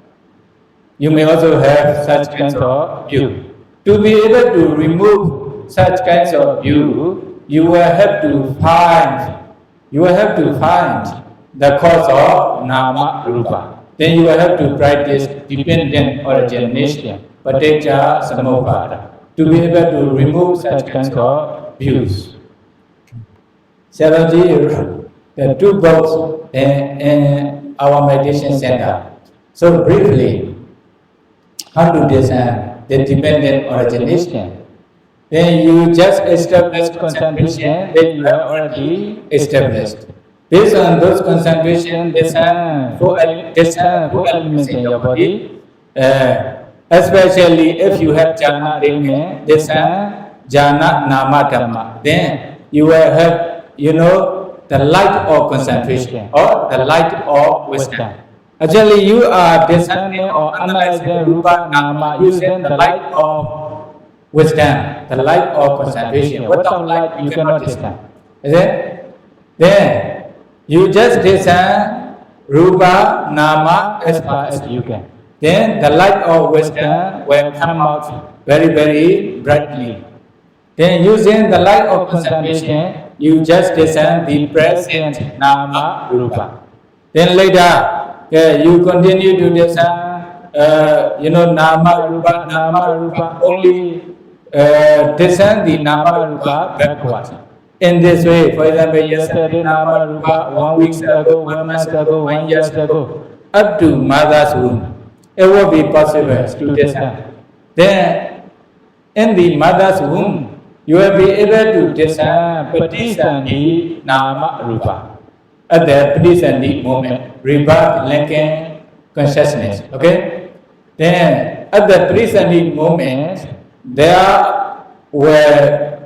you may also have such kinds of view. To be able to remove such kinds of view, you will have to find the cause of Nama Rupa. Then you will have to practice dependent origination, Paticca Samuppada, to be able to remove such kinds of views. Saraji, the 2 books in our meditation center. So briefly, how to discern the dependent origination? Then you just establish concentration, then you have already established. Based on those concentration, descend four elements in your body. Especially if you have jhana, descend jhana, nama, dhamma, then you will have, the light of concentration or the light of wisdom. Actually, you are descending or analyzing rupa, nama using the light of wisdom, the light of concentration. Without light, you cannot descend. Is it? Then you just descend rupa, nama as far as you can. Then the light of wisdom will come out very, very brightly. Then using the light of concentration, you just descend the present nama rupa. Then later, you continue to descend, nama rupa, only descend the nama rupa backwards. In this way, for example, yesterday nama rupa, 1 week ago, 1 month ago, 1 year ago, up to mother's womb, it will be possible to descend. Then, in the mother's womb, you will be able to descend Patisandhi nama rupa. At the Patisandhi moment, rebirth linking consciousness. Okay? Then, at the Patisandhi moment, there were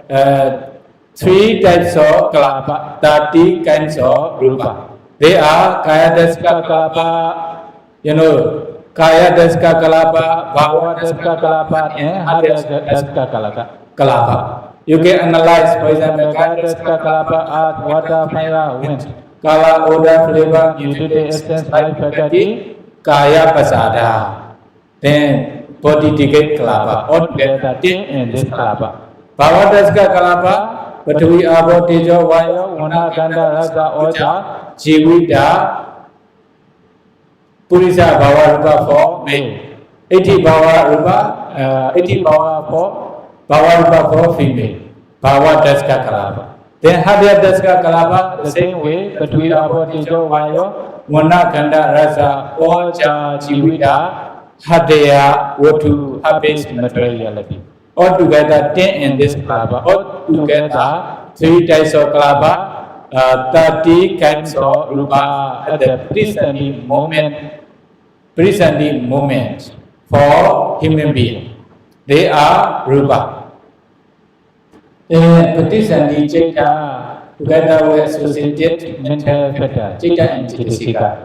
3 types of kalapa, 30 kinds of rupa. They are Kaya Daska kalapa, Kaya Daska kalapa, Bhava Daska kalapa, and Hadya Daska kalapa. You can analyze, for example, Kaya Daska kalapa, earth, water, fire, wind. Kala, odor, flavor, utility, essence, life, faculty, Kaya pasada. Then body decay kalapa, all together in this kalapa. Bhava Daska kalapa, Pathavi, Abo, Tejo, Vayo, Vana, Gandha, Rasa, Oja, Jivita, Purisa, Bhava, Rupa for male. 80 Bhava Rupa, 80 Bhava for Bhava Rupa for female. Bhava Daska kalapa. Then Hadya Daska kalapa, the same way, Pathavi, Abo, Tejo, Vayo, Vana, Gandha, Rasa, Oja, Jivita, Hadya, Vatu, habits, materiality. All together 10 in this kalapa. All together 3 types of kalapa, 30 kinds of rupa at the present moment for human being. They are rupa. In Patisandhi Chitta, together with associated mental factor, Chitta and Chittasika.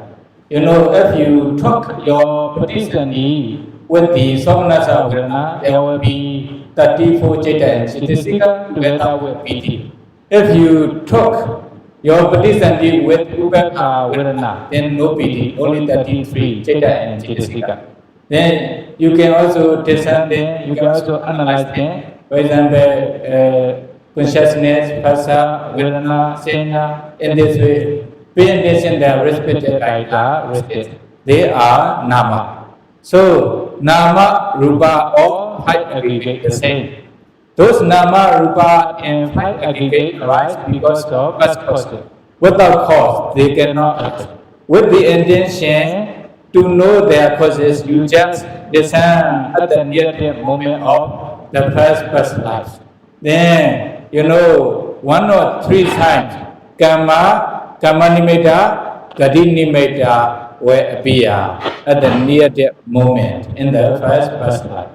If you took your Patisandhi with the Somanasa Vedana, there will be 34 Chitta and Chittasika together with Piti. If you took your Patisandhi with Upekha Vedana, then no Piti, only 33 Chitta and Chittasika. Then you can also descend them, you can also analyze them. For example, consciousness, Phasa, Vedana, Senya, in this way. Pay attention, they are respected by the they are Nama. So, Nama, Rupa, all 5 aggregate the same. Those Nama, Rupa, and 5 aggregate arise because of first cause. Without cause, they cannot act. With the intention to know their causes, you just descend at the near moment of the first life. Then, 1 or 3 times, Kama Nimitta, Gati Nimitta will appear at the near death moment in the first life.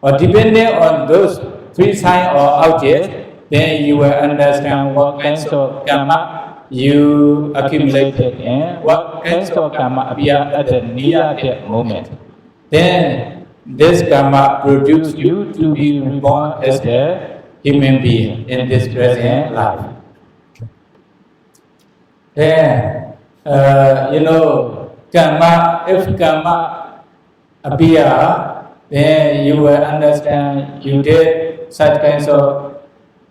Or depending on those 3 signs or objects, then you will understand what kinds of karma you accumulated and what kinds of karma appear at the near death moment. Then this karma produced you to be reborn as a human being in this present life. Then, karma, if karma appear, then you will understand you did such kinds of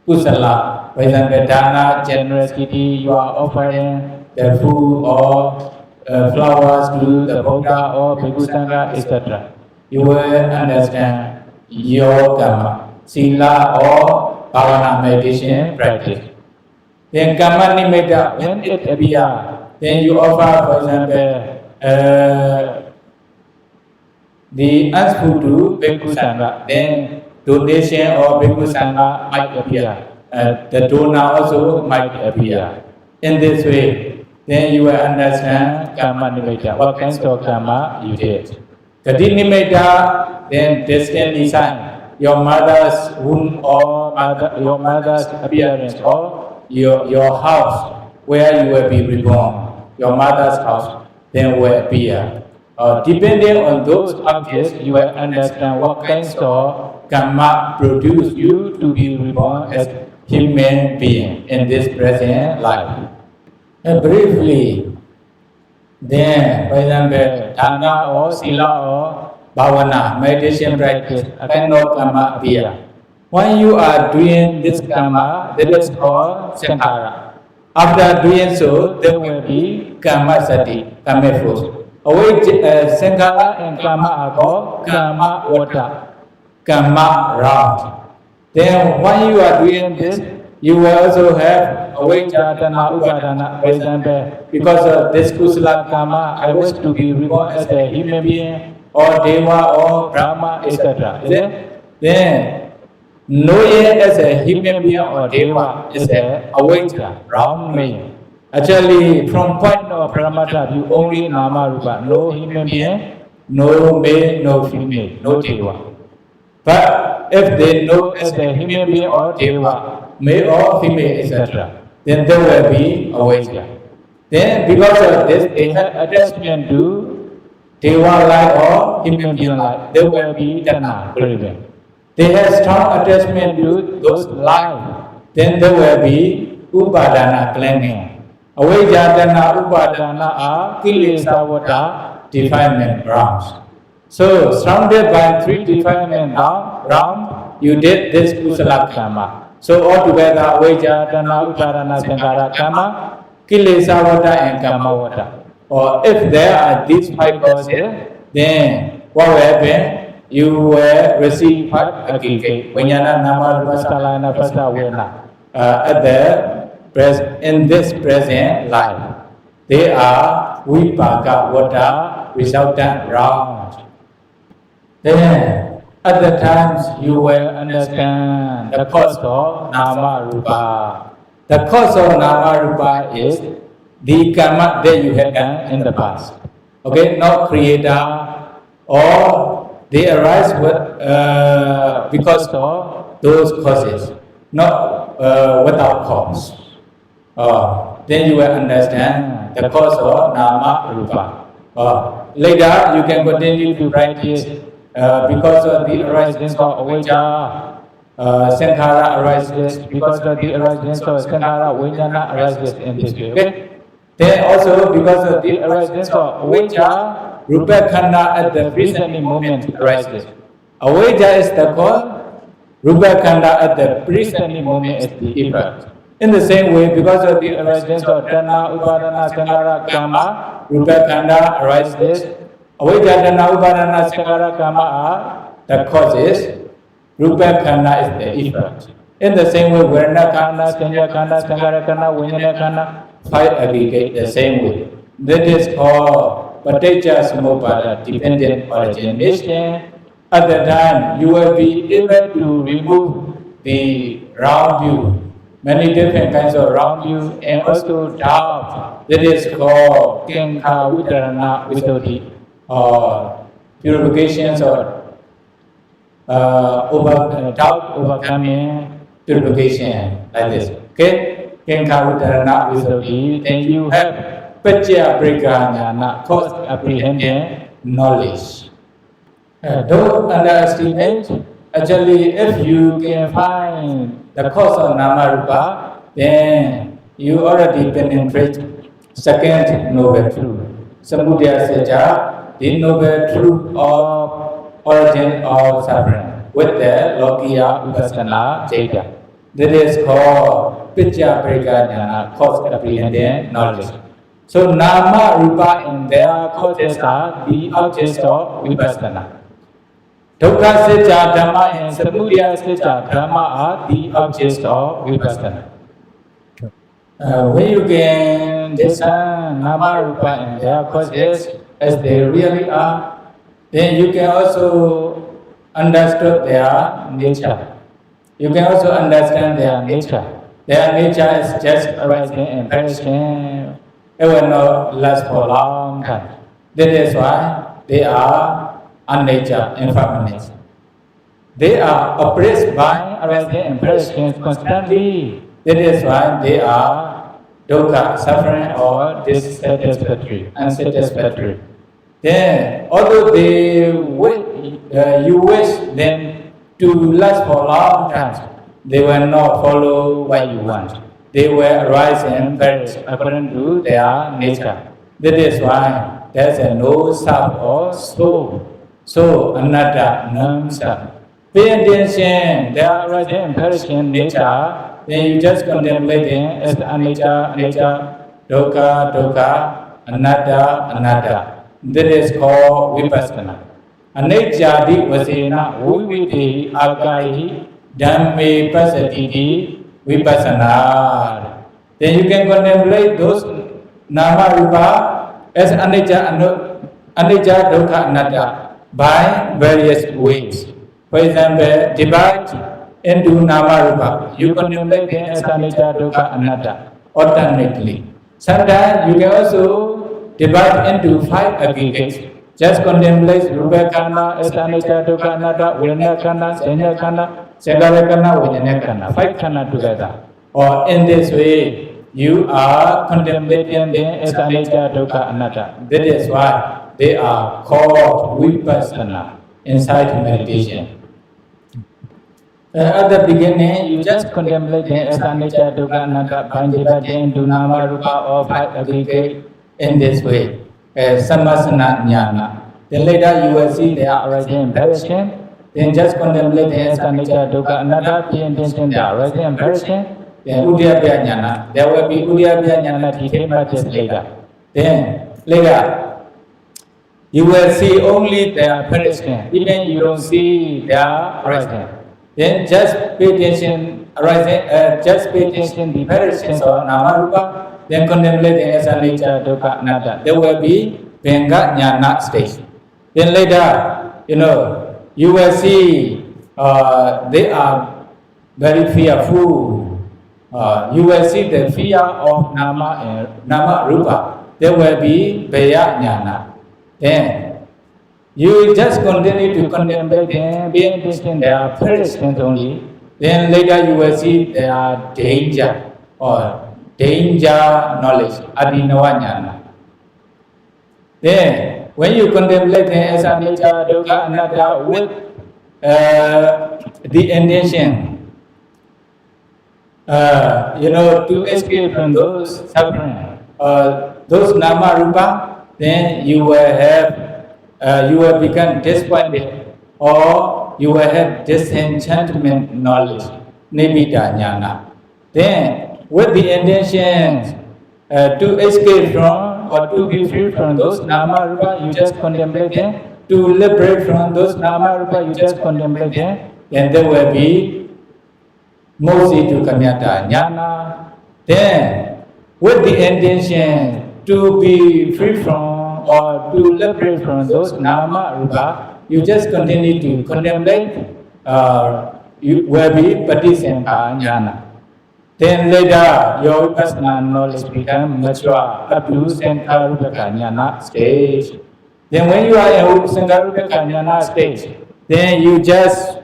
kusala. For example, dana, generosity, you are offering the food or flowers to the Buddha or Bhikkhu Sangha, etc. You will understand your karma, sila or bhavana meditation practice. Then karma nimitta, when it appears, then you offer, for example, the alms food to Bhikkhu Sangha. Then donation or Bhikkhu Sangha might appear. The donor also might appear. In this way, then you will understand Karma nimitta. What kinds of karma you did? Gati nimitta, then destiny sign, your mother's womb or Your mother's appearance or your house where you will be reborn, your mother's house, then will appear. Depending on those objects, you will understand what kinds of karma produce you to be reborn as human being in this present life. And briefly, then, for example, dana or sila or bhavana, meditation practice, a kind of karma appear. When you are doing this karma, that is called sankhara. After doing so, there will be karma sati, karma force. Sankhara and karma are called karma order. Karma round. Then when you are doing this, you will also have avijja dana upadana. For example, because of this kusala karma, I wish to be reborn as a human being or deva or brahma, etc. Then knowing as a human being or deva is a avijja, wrong meaning. Actually, from point of Paramata, you only nama rupa, no human being, no male, no female, no deva. But if they know as a human being or deva, male or female, etc., then there will be avijja. Then because of this, they have attachment to deva life or human being life. There will be dana, craving. They have strong attachment to those life. Then there will be upadana, clinging. Avijja, dana, upadana are kilesa vata, defilement grounds. So, surrounded by three defilement grounds, you did this kusala karma. So, altogether, avijja, dana, upadana, sankhara karma, kilesa vata, and karma vata. Or if there are these five causes, then what will happen? You will receive what? Agigate. Vijnana, nama, rupa, salayana, phassa, vedana. In this present life, they are vipaka vata, resultant round. Then, at the times, you will understand the cause of nama rupa. The cause of nama rupa is the karma that you have done in the past. Okay, not creator, or they arise with, because of those causes, not without cause. Then you will understand the cause of nama rupa. Later, you can continue to practice because of the arising of avijja, sankhara arises. Because of the arising of sankhara, vijnana arises in this way. Okay? Then also because of the arising of avijja, rupa khanda at the present moment arises. Avijja is the cause, rupa khanda at the present moment is the effect. In the same way, because of the arising of dana, upadana, sankhara, karma, rupa khanda arises. Avijja, dana, upadana, sankhara, karma are the causes. Rupa khanda is the effect. In the same way, varna khanda, sanya khanda, sankhara khanda, vijnana khanda, five aggregate the same way. That is called paticca samuppada, dependent origination. At the time, you will be able to remove the round view, many different kinds of round view, and also doubt. That is called kinkha vitarana visuddhi, or purifications or doubt overcoming purification, like this. Okay? Kinkha vitarana visuddhi. Then you have pacca prajna, cause apprehending knowledge. Don't underestimate. Actually, if you can find the cause of nama rupa, then you already penetrate second noble truth. Samudaya Satya, the noble truth of origin of suffering, with the Lokiya Vipassana data. That is called Picca Prajna, cause apprehending knowledge. So nama rupa in their causes are the objects of Vipassana. Dukkha Satya Dhamma and Samudaya Satya Dhamma are the objects of Vipassana. When you can discern nama rupa and their causes as they really are, then you can also understand their nature. You can also understand their nature. Their nature is just arising and perishing. it will not last for long. long time. That is why they are unnatural, impermanent. They are oppressed by Arising impressions constantly That is why they are dukkha, suffering or or dissatisfactory, unsatisfactory. Then, although you wish them to last for long time, they will not follow what you want. They will arise and perish According to their nature. That is why there is no self or soul. So, anatta, non-self. Pay attention, there Their are arising impression nature, then you just contemplate them it as anicca, dukkha, dukkha, anatta, anatta. That is called vipassana. Anicca vasena Viviti Akari dhamme pasatiti vipassana. Then you can contemplate those nama rupa as anicca, dukkha, anatta by various ways. For example, divide into nama rupa. You contemplate them as as anicca, dukkha, anatta. alternately. Sometimes you can also divide into 5 aggregates. Just contemplate rupa Kana as anicca, dukkha, anatta, Vedana kana, Sanya kana, Sankhara kana, Vijnana kana. kana. 5 kana together. Or in this way, you are contemplating Them as anicca, dukkha, anatta. That is why they are called vipassana inside meditation. At the beginning, you just Just contemplate them as anicca, dukkha, anatta, by dividing into nama rupa or 5 aggregate. in this way, samasana jnana. Then later you will see they are Arising impression. Then just contemplate them As anicca, dukkha, anatta, pay attention to arising impression. Then udyabhya jnana. There will be udyabhya Jnana jnana detail much later. Then later you will see only their apparition. Even you don't see their arising. Then just pay attention arising. Just pay attention the apparitions of nama rupa. Then contemplate them as anicca, Dukkha, anatta. there will be Venga Jnana stage. Then later, you will see they are very fearful. You will see the fear of Nama Rupa. There will be Veya Jnana. Then you just continue to contemplate them, pay attention their appearances only. Then later you will see their danger or danger knowledge, Adinava Jnana. Then, when you contemplate them as anicca, dukkha, anatta with the intention, to escape from those suffering, those nama rupa, then you will have, you will become disappointed, or you will have disenchantment knowledge, nibbida jnana. Then, with the intention to escape from or to be free from those nama rupa, you just contemplate them. To liberate from those nama rupa, you just contemplate them. Then there will be mosi to kamyata jnana. Then, with the intention to be free from or to liberate from those nama rupa, you just continue to contemplate. You will be patisankha jnana. Then later, your vipassana knowledge become mature up to Sankharupaka Jnana stage. Then when you are in Sankharupaka Jnana stage, then you just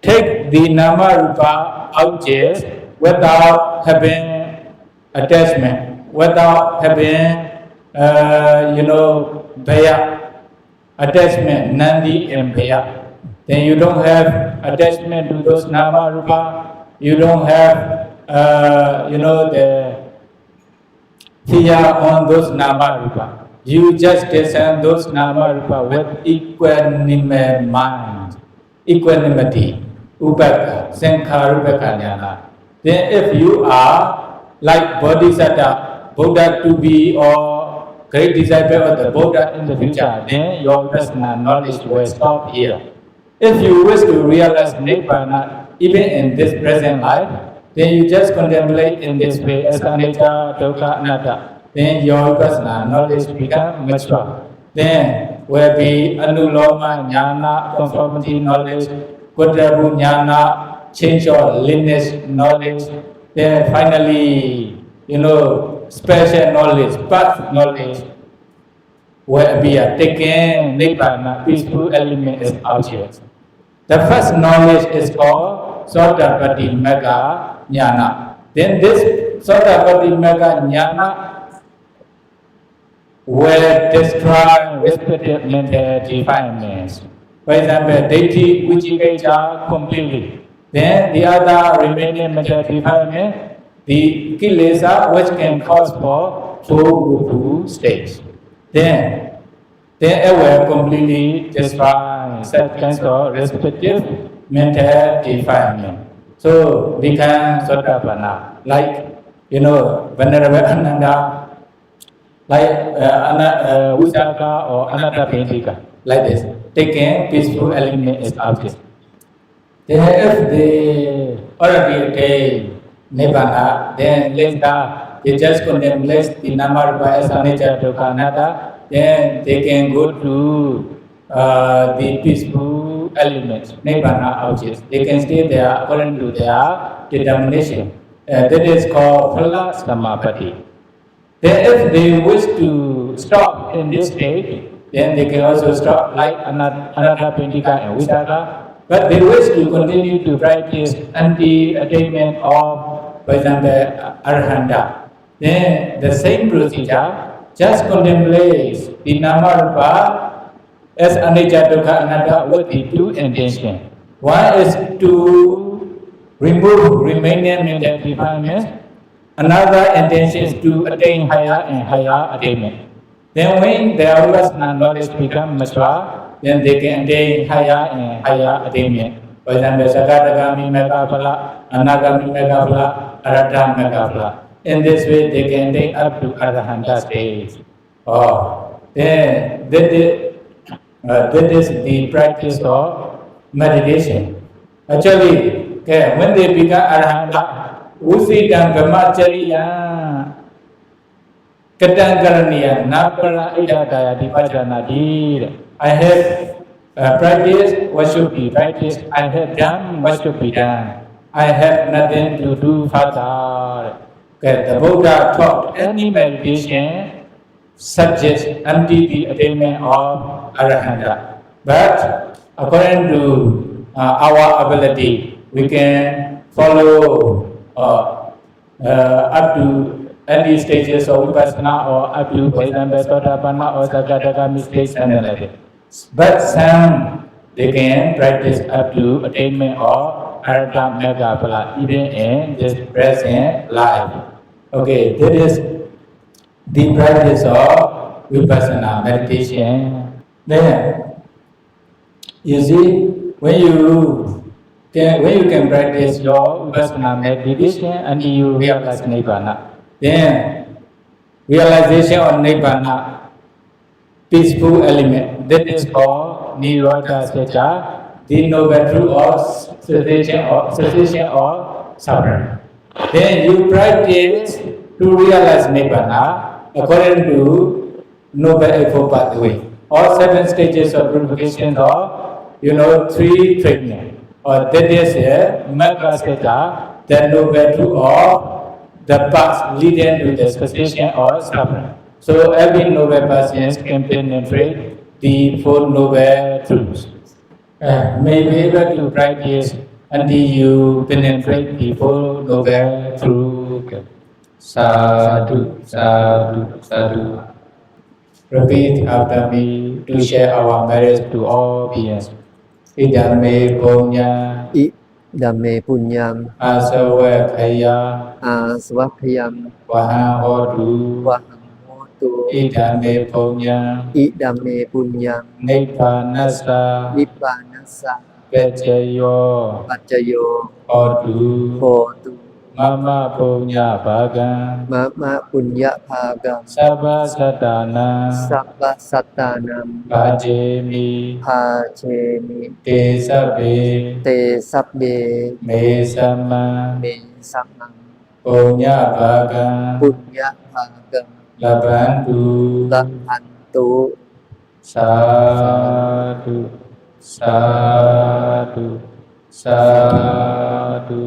take the Nama Rupa objects without having attachment, without having, Bhaya, attachment, Nandi and Bhaya. Then you don't have attachment to those Nama Rupa, you don't have the fear on those nama rupa. You just discern those nama rupa with equanimous mind, equanimity, upeka, sankharupeka jnana. Then if you are like Bodhisattva, Buddha to be or great disciple of the Buddha in the future, then your vipassana knowledge will stop here. If you wish to realize Nibbana even in this present life, then you just contemplate in this way as anicca, dukkha, anatta. Then your vipassana knowledge become mature. Then will be anuloma jnana, conformity knowledge, kudrabu jnana, change or lineage knowledge. Then finally, special knowledge, past knowledge will appear, taking Nibbana, peaceful element is object. The first knowledge is called Sotapatti Magga Jnana. Then this Sotapatti Magga Jnana will describe Respective mental defilements. For example, Daithi Vicikiccha. Completely. Then the other remaining Remaining mental defilement, the kilesa which can cause for four rupu states. Then it will completely destroy such kinds of respective mental defilement. So become Sotapanna. like Venerable Ananda, like Visakha or Anatta Pendika. like this, taking peaceful element Element as is object. Then if they already attain Nibbana, then later they just contemplate the Namarupa as Anicca anicca, Dukkha Anatta, then they can go go to to the peaceful elements, Nibbana objects. They can stay there according to their determination. That is called Phala Phala. Samapatti. Then if they wish to To stop in this state, then they can also stop. like Anatta Pendika and Visakha, But they wish to continue to practice anti-attainment of for example, Arhanta. Then the same procedure just contemplates the Namarupa as Anicca Dukkha Anatta with the two intentions. One is to remove remaining Mental mental defilements, Another intention is to attain attain higher and higher attainment. Then when their Vipassana knowledge become mature, then they can attain higher and higher attainment. For example, Sakadagami Mega Phala, Anagami Mega Phala, Arahata Mega Phala. In this way, they can attain up to Arahanta stage. Then that is the practice of meditation. Actually, when they become Arahanta, Usidam Brahmacharya Katankaraniya Napara Idadaya Vipassana did. I have practiced what should be Practice practiced. I have done what should be done. I have nothing to To do further. The Buddha taught Any meditation subjects until the attainment of Arahanta. But according to our ability, we can follow up to any stages of Vipassana. or up to, for example, Sotapanna or Sakadagami stage and like that. But some they can practice up to To attainment of Arahata Mega Phala, even in this present life. Okay, that is the practice of Vipassana meditation. Then you see when you can practice your Vipassana meditation until you realize Nibbana. then realization of Nibbana, peaceful element, that is called Nirodha Secca, the noble truth of cessation of suffering. Then you practice to realize Nibbana according to Noble Eightfold Pathway. All 7 stages of purification of, three treatment. Or that is Magga Secca, the noble truth of the path leading to the cessation or suffering. So every noble person Can penetrate the 4 noble truths. May be able to practice until you penetrate the 4 noble truths. Sadhu, sadhu, sadhu. Repeat after me to share our merits to all beings. Idame punya อิดัมเมปุญญัง asawakaya อาสวัคยัม wahahodu. วะหังโมตุ Idame punya อิดัมเมปุญญัง nippanasa นิพพานัสสะ pechayo ปัจจโย hodu. โหตุ Mama punya bagan มะมะปุญญาภากัง sabha satana สัพพะสัตตานัง bhajemi ภาเชมิ te sabbe เตสัพเบ me sama เมสัมมัง punya bagan ปุญญาภากัง labantu ละหันตุ sadhu sadhu sadhu